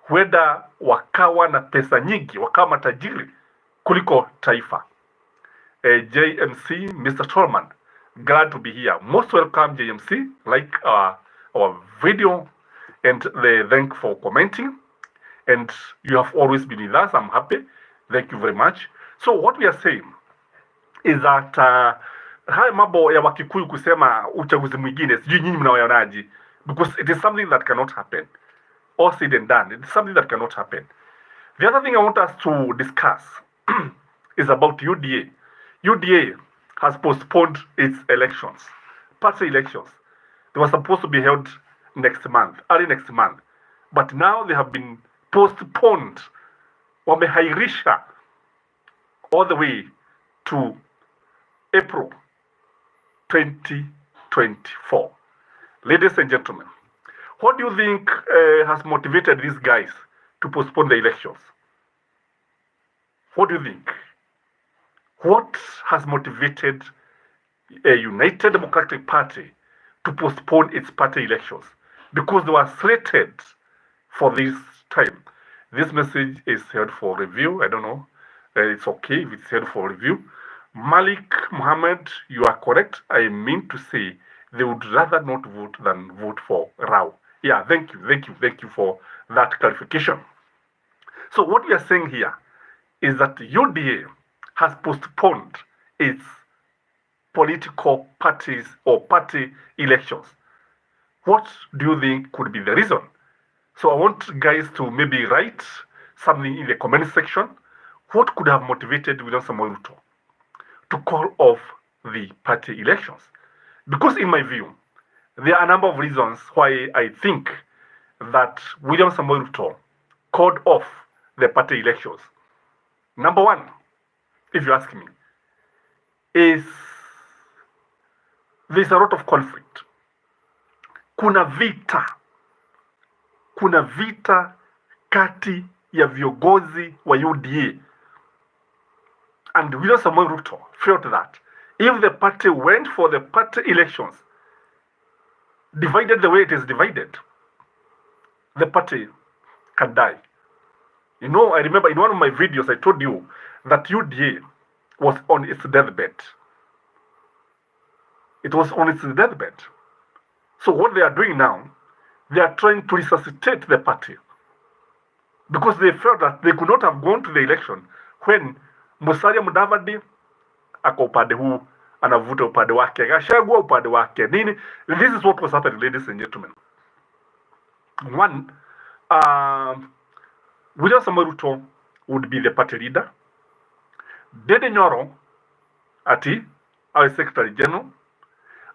huenda wakawa na pesa nyingi, wakawa matajiri kuliko taifa. JMC, Mr. Tolman, glad to be here. Most welcome, JMC. Like our video and thank for commenting. and you have always been with us. I'm happy. Thank you very much. So what we are saying is that haya mambo ya Wakikuyu kusema uchaguzi mwingine sijui nyinyi mnaonaje, because it is something that cannot happen. All said and done, it's something that cannot happen. The other thing I want us to discuss is about UDA. UDA has postponed its elections, party elections. They were supposed to be held next month, early next month, but now they have been postponed. Wamehairisha all the way to April 2024. Ladies and gentlemen, what do you think has motivated these guys to postpone the elections? What do you think? What has motivated a United Democratic Party to postpone its party elections? Because they were slated for this time. This message is held for review. I don't know. It's okay if it's held for review. Malik Muhammad, you are correct. I mean to say they would rather not vote than vote for Rao. Yeah, thank you for that clarification. So what we are saying here is that UDA has postponed its political parties or party elections. What do you think could be the reason? So I want guys to maybe write something in the comment section. What could have motivated William Samoei Ruto to call off the party elections? Because in my view, there are a number of reasons why I think that William Samoei Ruto called off the party elections. Number one, if you ask me, is there's a lot of conflict. Kuna vita kati ya viongozi wa UDA, and William Samoei Ruto felt that if the party went for the party elections, divided the way it is divided, the party can die. You know, I remember in one of my videos, I told you that UDA was on its deathbed. It was on its deathbed. So what they are doing now, they are trying to resuscitate the party, because they felt that they could not have gone to the election when Musalia Mudavadi ako upande huu anavuta upande wake, Gachagua upande wake nini. This is what was happening, ladies and gentlemen. One, William Samoei Ruto would be the party leader. Dede Nyoro ati our Secretary General.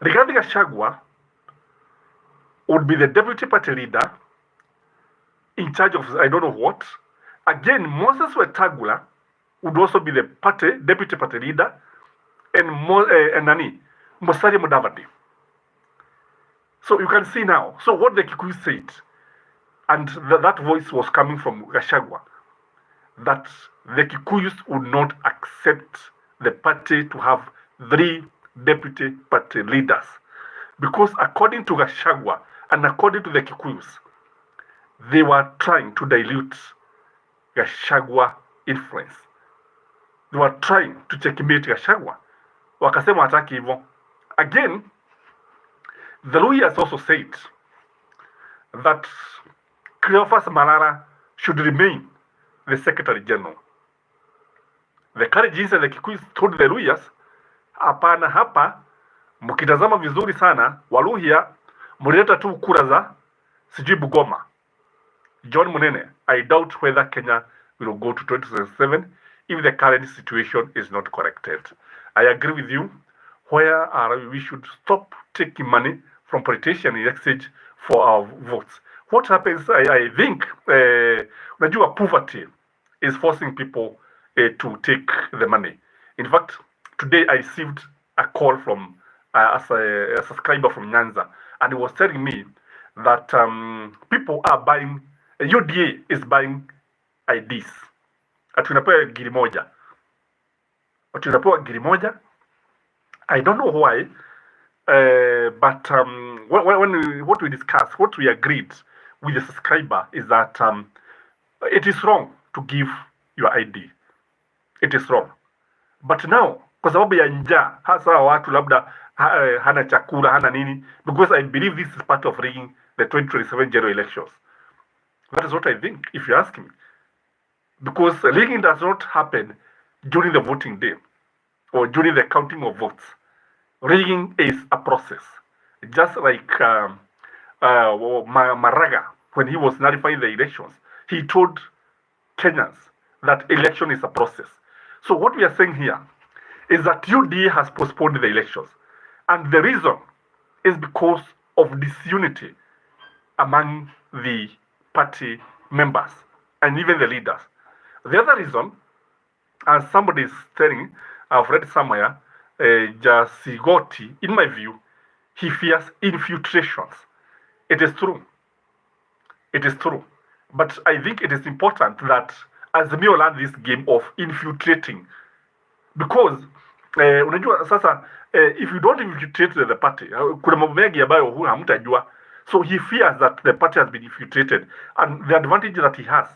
Rigathi Gachagua would be the deputy party leader in charge of I don't know what. Again, Moses Wetangula would also be the deputy party leader, and Musalia Mudavadi. So you can see now. So what the Kikuyu said, and that voice was coming from Gachagua, that the Kikuyus would not accept the party to have 3 deputy party leaders, because according to Gachagua and according to the Kikuyus, they were trying to dilute Gachagua influence. They were trying to checkmate Gachagua. Wakasema hataki hivyo. Again, the lawyers also said that Cleophas Malala should remain the Secretary General. The Karajinis and the Kikuyus told the lawyers, hapana, hapa mkitazama vizuri sana Waluhya muleta tu kura za sijui Bugoma, John Munene. I doubt whether Kenya will go to 2027 if the current situation is not corrected. I agree with you, where we should stop taking money from politicians in exchange for our votes. What happens, I think, unajua poverty is forcing people to take the money. In fact, today I received a call from a subscriber from Nyanza, and he was telling me that people are buying, UDA is buying IDs. Atunapewa giri moja. I don't know why, but what we discussed, what we agreed with the subscriber is that it is wrong to give your ID. It is wrong. But now, kwa sababu ya njaa, hasa watu labda hana chakula, hana nini, because I believe this is part of rigging the 2027 general elections. That is what I think, if you ask me. Because rigging does not happen during the voting day or during the counting of votes. Rigging is a process. Just like Maraga, when he was nullifying the elections, he told Kenyans that election is a process. So what we are saying here is that UDA has postponed the elections. And the reason is because of disunity among the party members and even the leaders. The other reason, as somebody is telling, I've read somewhere, Jasigoti, in my view, he fears infiltrations. It is true. It is true. But I think it is important that Azimio learn this game of infiltrating. Because, unajua sasa, if you don't infiltrate the party, kuna mambo mengi ambayo hamtajua. So he fears that the party has been infiltrated. And the advantage that he has,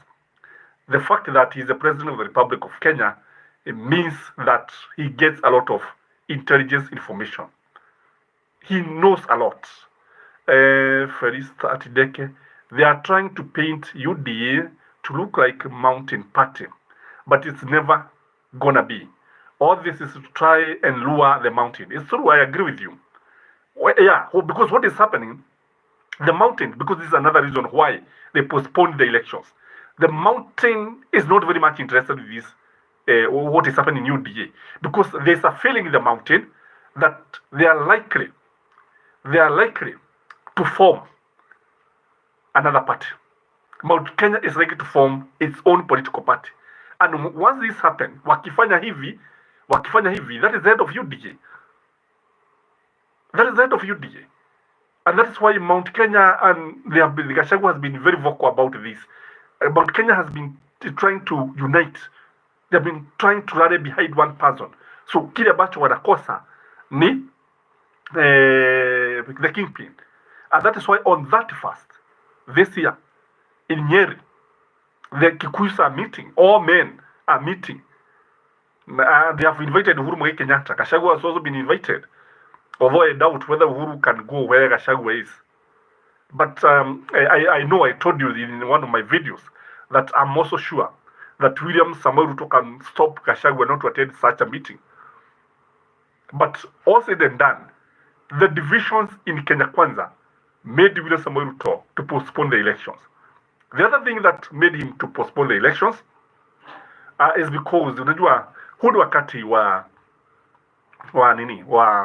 the fact that he's the president of the Republic of Kenya, it means that he gets a lot of intelligence information. He knows a lot. Felista Atideke, they are trying to paint UDA to look like a mountain party, but it's never gonna be. All this is to try and lure the mountain. It's true, I agree with you. Well, yeah, because what is happening, the mountain, because this is another reason why they postponed the elections. The mountain is not very much interested in this, what is happening in UDA, because there's a feeling in the mountain that they are likely to form another party. Mount Kenya is likely to form its own political party. And once this happens, wakifanya hivi, that is the end of UDA. That is the end of UDA. And that is why Mount Kenya and Gachagua has been very vocal about this. Mount Kenya has been trying to unite. They have been trying to rally behind one person. So kile ambacho wanakosa ni the kingpin. And that is why on that first, this year, in Nyeri, the Kikuyus are meeting. All men are meeting. They have invited Uhuru Muigai Kenyatta. Gachagua has also been invited. Although I doubt whether Uhuru can go where Gachagua is. But I know I told you in one of my videos that I'm also sure that William Samoei Ruto can stop Gachagua not to attend such a meeting. But all said and done, the divisions in Kenya Kwanza made William Samoei Ruto to postpone the elections. The other thing that made him to postpone the elections is because unajua huu ni wakati wa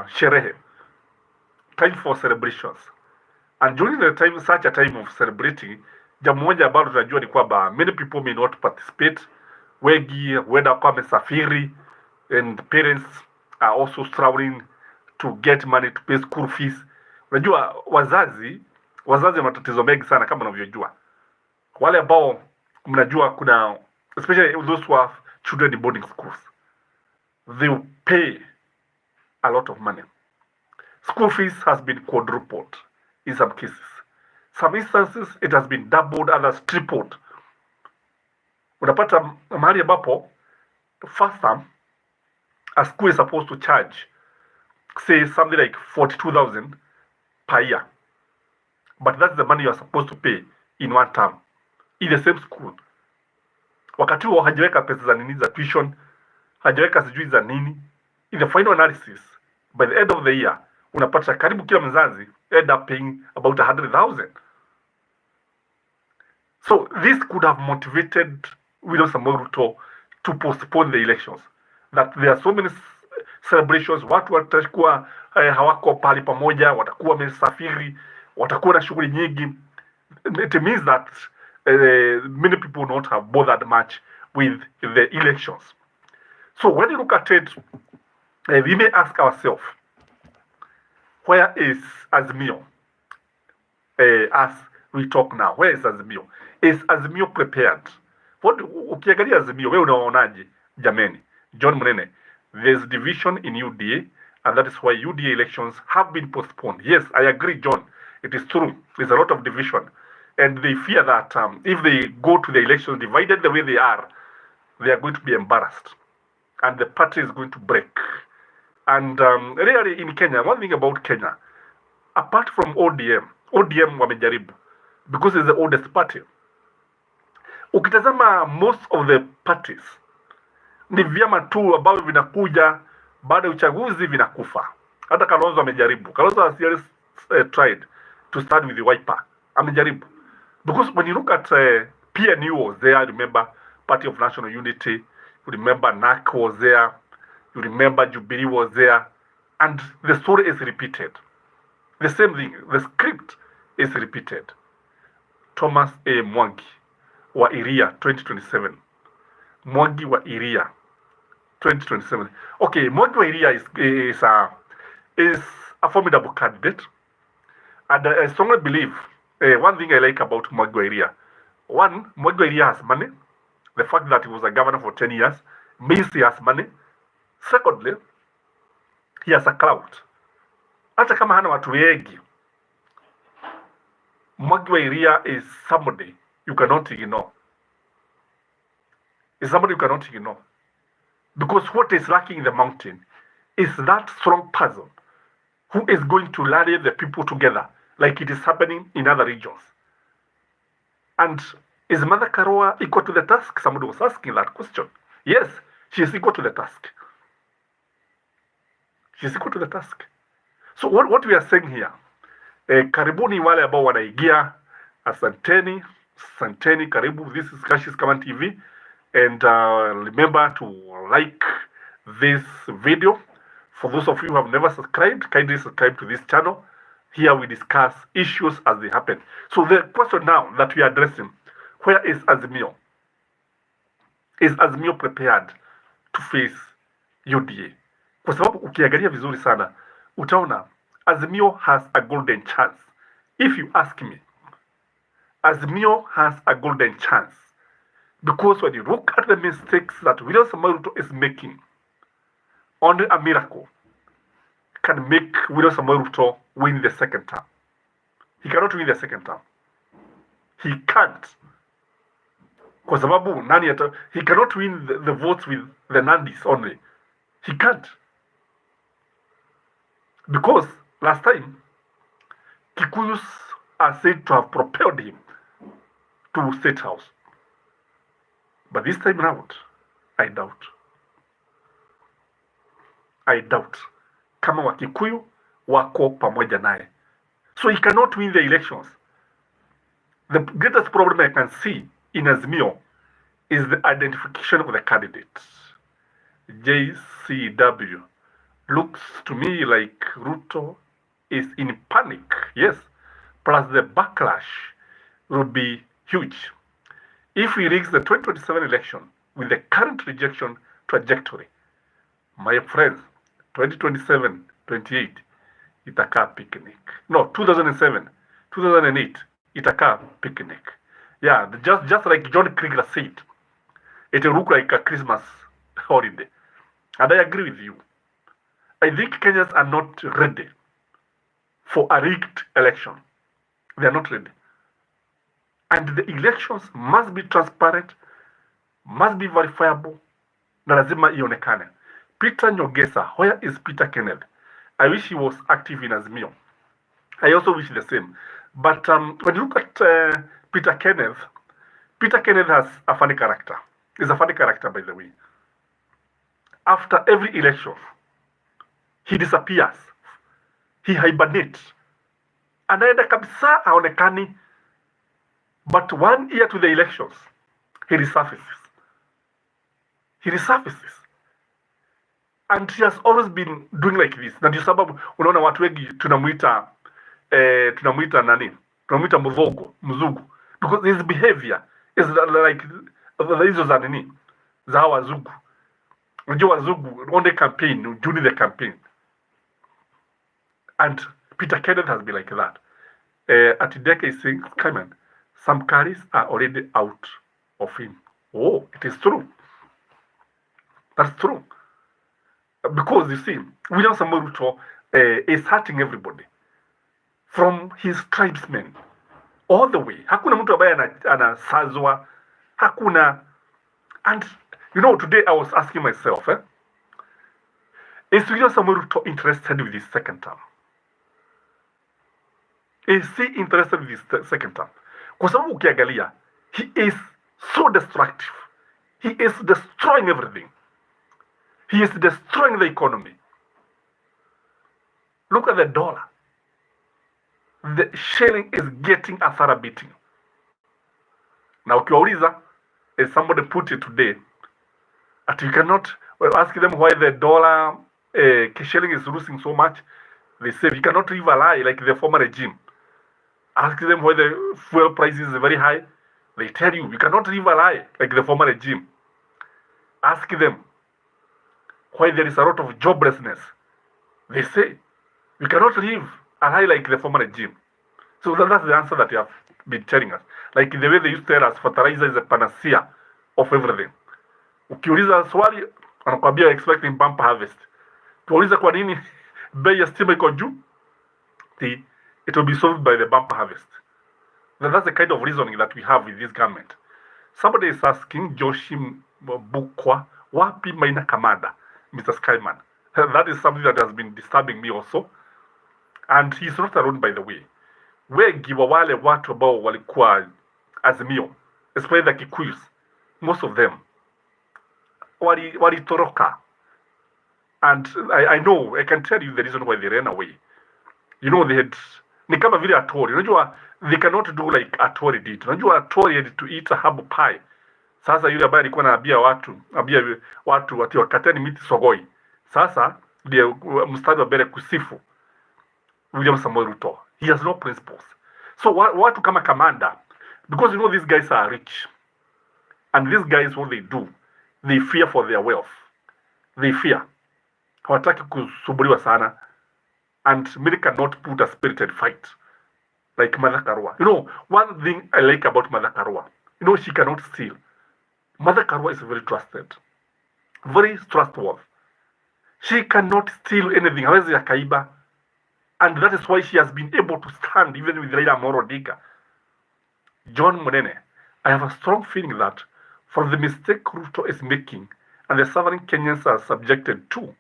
sherehe, time for celebrations. And during the time, such a time of celebrating, jambo moja ambalo tunajua ni kwamba many people may not participate. Wengi huenda kwa wamesafiri, and parents are also struggling to get money to pay school fees. Unajua wazazi wana matatizo mengi sana kama unavyojua. Wale ambao mnajua kuna, especially those who have children in boarding schools, they will pay a lot of money. School fees has been quadrupled in some cases. Some instances it has been doubled, others tripled. Unapata mahali ambapo first time a school is supposed to charge, say, something like 42,000 per year, but that's the money you are supposed to pay in one term in the same school. Wakati huo hajaweka pesa za nini za tuition, hajaweka sijui za nini. In the final analysis, by the end of the year, unapata karibu kila mzazi end up paying about 100,000. So this could have motivated William Samoei Ruto to postpone the elections. That there are so many celebrations, watu watakuwa hawako pali pamoja, watakuwa wamesafiri, watakuwa na shughuli nyingi. It means that many people not have bothered much with the elections. So when you look at it, we may ask ourselves, where is Azimio? As we talk now, where is Azimio? Is Azimio prepared? Ukiangalia Azimio, wewe unaonaje jameni? John Munene, there's division in UDA, and that is why UDA elections have been postponed. Yes, I agree, John. It is true. There's a lot of division. And they fear that if they go to the elections divided the way they are going to be embarrassed. And the party is going to break. And really in Kenya, one thing about Kenya, apart from ODM wamejaribu, because it's the oldest party. Ukitazama most of the parties ni vyama tu ambavyo vinakuja baada ya uchaguzi vinakufa. Hata Kalonzo amejaribu. Kalonzo has tried to start with the Wiper. Amejaribu. Because when you look at PNU was there, remember Party of National Unity, you remember NAC was there, you remember Jubilee was there, and the story is repeated. The same thing, the script is repeated. Thomas A. Mwangi wa Iria 2027. Mwangi wa Iria 2027. Okay, Mwangi wa Iria is a formidable candidate, and I strongly believe one thing I like about Mwangi wa Iria. One, Mwangi wa Iria has money. The fact that he was a governor for 10 years means he has money. Secondly, he has a clout. Hata kama hana watu wengi, Mwangi wa Iria is somebody you cannot ignore. Is somebody you cannot ignore. Because what is lacking in the mountain is that strong person who is going to rally the people together like it is happening in other regions. And is Mother Karua equal to the task? Somebody was asking that question. Yes, she is equal to the task. She is equal to the task. So what we are saying here, karibuni wale ambao wanaingia, asanteni, karibu. This is Gachie Skyman TV, and remember to like this video. For those of you who have never subscribed, kindly subscribe to this channel. Here we discuss issues as they happen. So the question now that we are addressing, where is Azimio? Is Azimio prepared to face UDA? Kwa sababu ukiangalia vizuri sana, utaona Azimio has a golden chance. If you ask me, Azimio has a golden chance. Because when you look at the mistakes that William Samoei Ruto is making, only a miracle can make William Samoei Ruto win the second term. He cannot win the second term. He can't. Kwa sababu he cannot win the votes with the Nandis only. He can't. Because last time, Kikuyus are said to have propelled him to State House. But this time around, I doubt. Kama Wakikuyu wako pamoja naye. So he cannot win the elections. The greatest problem I can see in Azimio is the identification of the candidates. JCW looks to me like Ruto is in panic. Yes, plus the backlash will be huge. If he rigs the 2027 election with the current rejection trajectory, my friends, 2027, 28, itakaa picnic. No, 2007, 2008, itakaa picnic. Yeah, just like John Krieger said, it will look like a Christmas holiday. And I agree with you. I think Kenyans are not ready for a rigged election. They are not ready. And the elections must be transparent, must be verifiable, na lazima ionekane. Peter Nyongesa, where is Peter Kenneth? I wish he was active in Azimio. I also wish the same. But when you look at Peter Kenneth has a funny character. He's a funny character, by the way. After every election, he disappears. He hibernates. Anaenda kabisa haonekani. But 1 year to the elections, he resurfaces. And he has always been doing like this. Na ndio sababu unaona watu wengi tunamuita mzugu. Because his behavior is like hizo za nini? Za wazungu. Unajua wazungu on the campaign, during the campaign. And Peter Kenneth has been like that. At Gachie Skyman, some carries are already out of him. Oh, it is true. That's true. Because you see, William Samoei Ruto is hurting everybody. From his tribesmen all the way. Hakuna mtu ambaye anasazwa. Hakuna. And you know, today I was asking myself, is William Samoei Ruto interested with his second term? Is he interested with his second term? Kwa sababu ukiangalia, he is so destructive. He is destroying everything. He is destroying the economy. Look at the dollar. The shilling is getting a thorough beating. Now, ukiwauliza, as somebody put it today, that you cannot ask them why the dollar shilling is losing so much. They say you cannot live a lie like the former regime. Ask them why the fuel price is very high. They tell you cannot live a lie like the former regime. Ask them why there is a lot of joblessness. They say we cannot live a lie like the former regime. So that's the answer that you have been telling us. Like the way they used to tell us, fertilizer is a panacea of everything. Ukiuliza swali, anakuambia expecting bumper harvest. Ukiuliza kwa nini bei ya stima iko juu, it will be solved by the bumper harvest. Now that's the kind of reasoning that we have with this government. Somebody is asking Gachie Bukwa, wapi Maina Kamada, Mr. Skyman? That is something that has been disturbing me also. And he's not alone, by the way. Wengi wa wale watu ambao walikuwa Azimio, especially the Kikuyus, most of them walitoroka. And I know, I can tell you the reason why they ran away. You know, they had, ni kama vile Atori. Unajua, they cannot do like Atori did. Unajua, Atori had to eat a humble pie. Sasa yule ambaye alikuwa anaambia watu ati wakateni miti sogoi. Sasa ndiye mstari wa mbele kusifu William Samoei Ruto. He has no principles. So watu kama Kamanda, because you know these guys are rich. And these guys, what they do, they fear for their wealth. They fear. Hawataki kusumbuliwa sana. And many cannot put a spirited fight. Like Mother Karua. You know, one thing I like about Mother Karua, you know, she cannot steal. Mother Karua is very trusted. Very trustworthy. She cannot steal anything. Hawezi akaiba. And that is why she has been able to stand even with Raila Amolo Odinga. John Munene, I have a strong feeling that for the mistake Ruto is making and the suffering Kenyans are subjected to,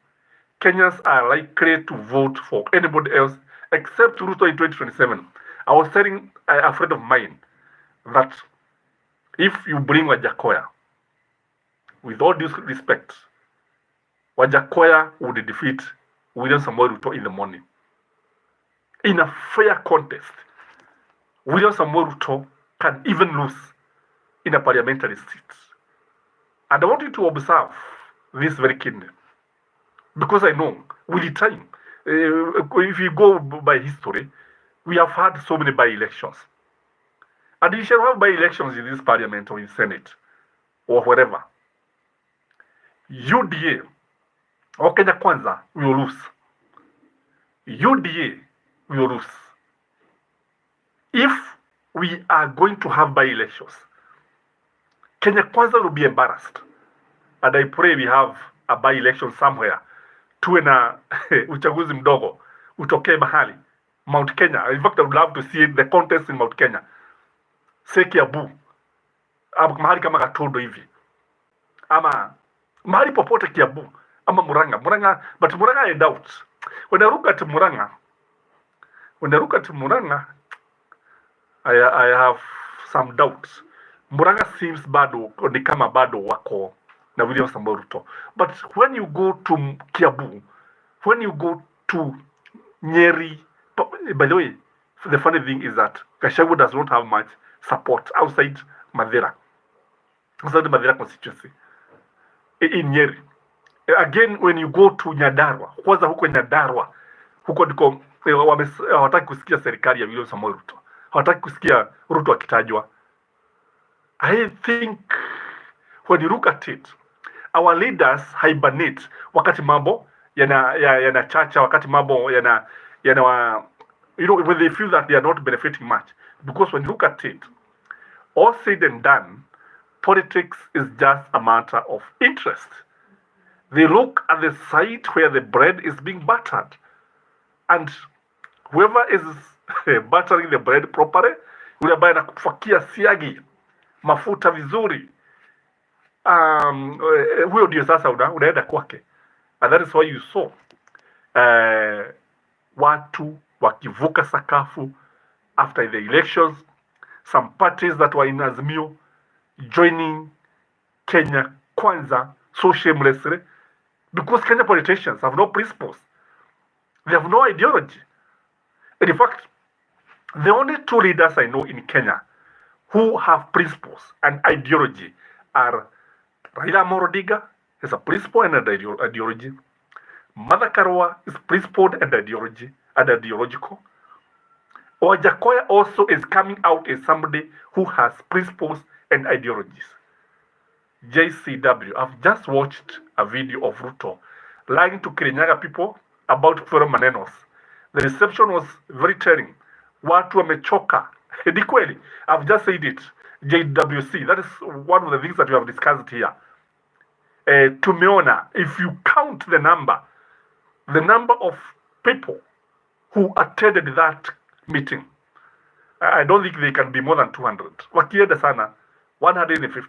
Kenyans are likely to vote for anybody else except Ruto in 2027. I was telling a friend of mine that if you bring Wajakoya, with all due respect, Wajakoya would defeat William Samoei Ruto in the morning. In a fair contest, William Samoei Ruto can even lose in a parliamentary seat. And I want you to observe this very keenly. Because I know, with the time, if you go by history, we have had so many by-elections. And we shall have by-elections in this parliament or in Senate, or wherever. UDA, or Kenya Kwanza, will lose. UDA will lose. If we are going to have by-elections, Kenya Kwanza will be embarrassed. And I pray we have a by-election somewhere. Tuwe na uchaguzi mdogo utokee mahali Mount Kenya. In fact, I would love to see the contest in Mount Kenya. Say Kiambu, mahali kama Gatondo hivi, ama mahali popote Kiambu, ama Murang'a. But Murang'a I doubt. When I look at Murang'a, I have some doubts. Murang'a seems bado ni kama bado wako na William Samoei Ruto. But when you go to Kiambu, when you go to Nyeri, by the way, the funny thing is that Gachagua does not have much support outside Mathira, outside the Mathira constituency. In Nyeri. Again, when you go to Nyandarua, kwanza huko Nyandarua, huko ndiko hawataki kusikia serikali ya William Samoei Ruto. Hawataki kusikia Ruto akitajwa. I think when you look at it, our leaders hibernate wakati mambo yana chacha, wakati mambo yana you know, when they feel that they are not benefiting much. Because when you look at it, all said and done, politics is just a matter of interest. They look at the site where the bread is being buttered. And whoever is buttering the bread properly, yule ambaye anakufakia siagi, mafuta vizuri, huyo ndio sasa unaenda kwake. And that is why you saw watu wakivuka sakafu after the elections. Some parties that were in Azimio, joining Kenya Kwanza so shamelessly, because Kenya politicians have no principles. They have no ideology. And in fact, the only two leaders I know in Kenya who have principles and ideology are Raila Amolo Odinga has a principle and an ideology. Martha Karua is principled and ideological. Wajakoya also is coming out as somebody who has principles and ideologies. JCW, I've just watched a video of Ruto lying to Kirinyaga people about Fero Manenos. The reception was very telling. Watu wamechoka. Ni kweli. I've just said it. JWC, that is one of the things that we have discussed here. Tumeona, if you count the number of people who attended that meeting, I don't think they can be more than 200. Wakienda sana, 150.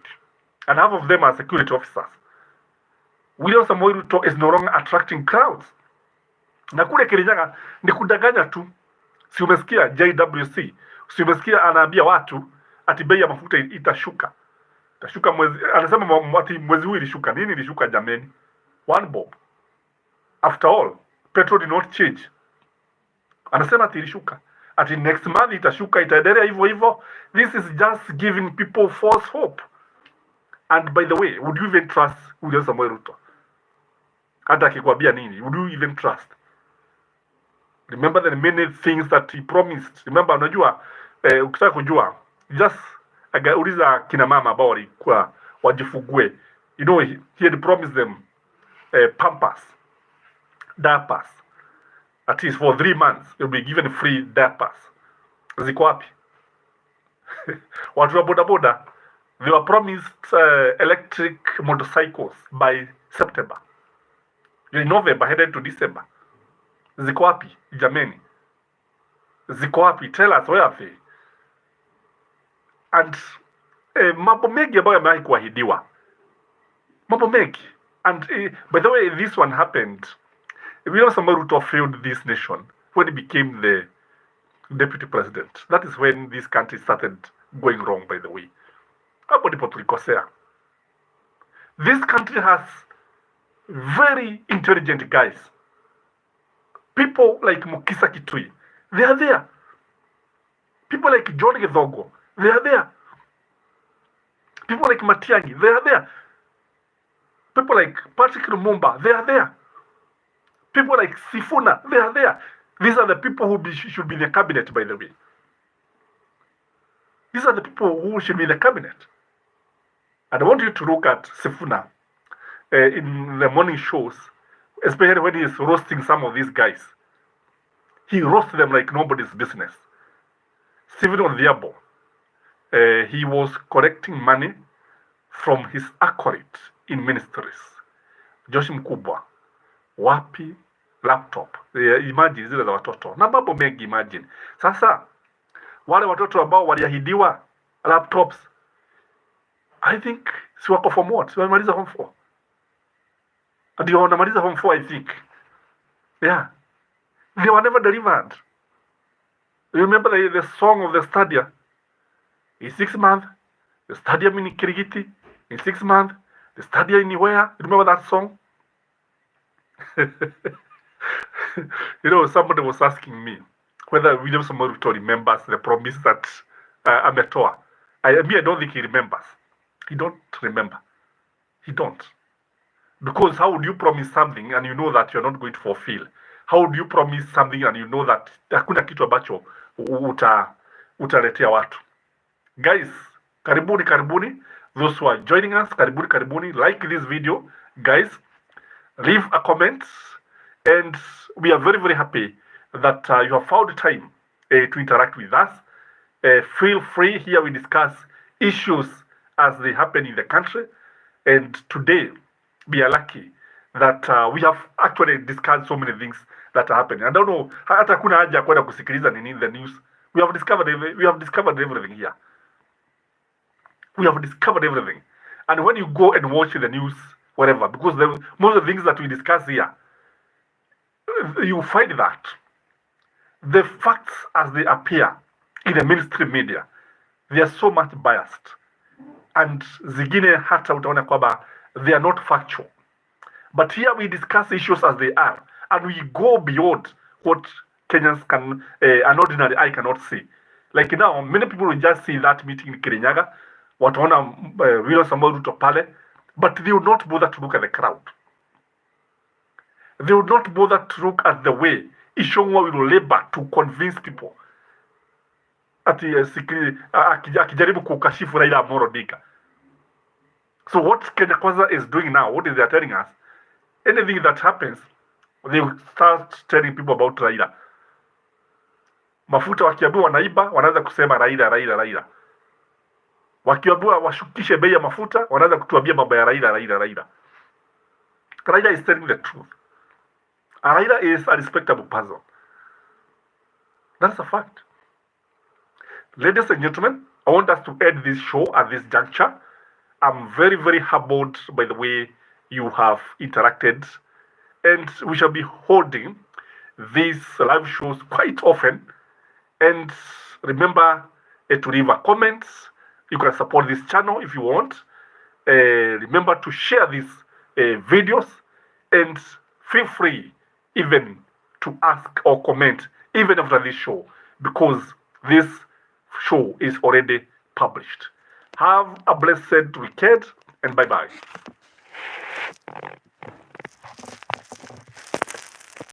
And half of them are security officers. William Samoei Ruto is no longer attracting crowds. Na kule Kirinyaga ni kudanganya tu. Si umesikia JWC? Si umesikia anaambia watu ati bei ya mafuta itashuka. Itashuka mwezi, anasema ati mwezi huu ilishuka. Nini ilishuka jameni? 1 bob. After all, petrol did not change. Anasema ati ilishuka. Ati next month itashuka, itaendelea hivyo hivyo. This is just giving people false hope. And by the way, would you even trust William Samoei Ruto? Hata akikwambia nini, would you even trust? Remember the many things that he promised. Remember, unajua, ukitaka kujua, just agauliza kina mama ambao walikuwa wajifugue. You know, he had promised them pampers, diapers. At least for 3 months, they'll be given free diapers. Ziko wapi? Watu wa bodaboda, they were promised electric motorcycles by September. In November, headed to December. Ziko wapi, jameni? Ziko wapi? Tell us, where are they? And mambo mengi ambayo yamewahi kuahidiwa. Mambo mengi. And by the way, this one happened. William Samoei Ruto failed this nation when he became the deputy president. That is when this country started going wrong, by the way. Hapo ndipo tulikosea. This country has very intelligent guys. People like Mukisa Kitui, they are there. People like John Githogo, they are there. People like Matiang'i, they are there. People like Patrick Lumumba, they are there. People like Sifuna, they are there. These are the people who should be in the cabinet, by the way. These are the people who should be in the cabinet. And I want you to look at Sifuna in the morning shows, especially when he is roasting some of these guys. He roasts them like nobody's business. Stephen Odhiambo, he was collecting money from his acolyte in ministries. Josh Mkubwa, wapi laptop. Imagine zile za watoto. Na mambo mengi imagine. Sasa, wale watoto ambao waliahidiwa laptops, I think, si wako form what? Si wamaliza form 4. Ndio wanamaliza form 4, I think. Yeah. They were never delivered. You remember the song of the Stadia? In 6 months, the stadium in Kirigiti. In 6 months, the stadium in where? You remember that song? You know, somebody was asking me whether William Samoei Ruto remembers the promise that ametoa. I don't think he remembers. He don't remember. He don't. Because how would you promise something and you know that you're not going to fulfill? How would you promise something and you know that hakuna kitu ambacho utaletea watu? Guys, karibuni. Those who are joining us, karibuni. Like this video, guys. Leave a comment. And we are very, very happy that you have found time to interact with us. Feel free. Here we discuss issues as they happen in the country. And today, we are lucky that we have actually discussed so many things that are happening. I don't know, hata kuna haja kwenda kusikiliza nini in the news. We have discovered everything here. We have discovered everything. And when you go and watch the news, whatever, because most of the things that we discuss here, you find that the facts as they appear in the mainstream media, they are so much biased. and zingine hata utaona kwamba they are not factual. But here we discuss issues as they are, and we go beyond what Kenyans can, an ordinary eye cannot see. Like now, many people will just see that meeting in Kirinyaga, wataona William Samoei Ruto pale, but they will not bother to look at the crowd. They will not bother to look at the way Ishongwa will labor to convince people. Akijaribu kukashifu Raila Amolo Odinga. So what Kenya Kwanza is doing now, what is they telling us? Anything that happens, they will start telling people about Raila. Mafuta wakiambiwa wanaiba, wanaanza kusema Raila. Wakiambiwa washukishe bei ya mafuta, wanaanza kutuambia mambo ya Raila. Raila is telling the truth. Raila is a respectable person. That's a fact. Ladies and gentlemen, I want us to end this show at this juncture. I'm very, very humbled by the way you have interacted. And we shall be holding these live shows quite often. And remember to leave a comment. You can support this channel if you want. Remember to share these videos. And feel free even to ask or comment even after this show, because this show is already published. Have a blessed weekend, and bye-bye.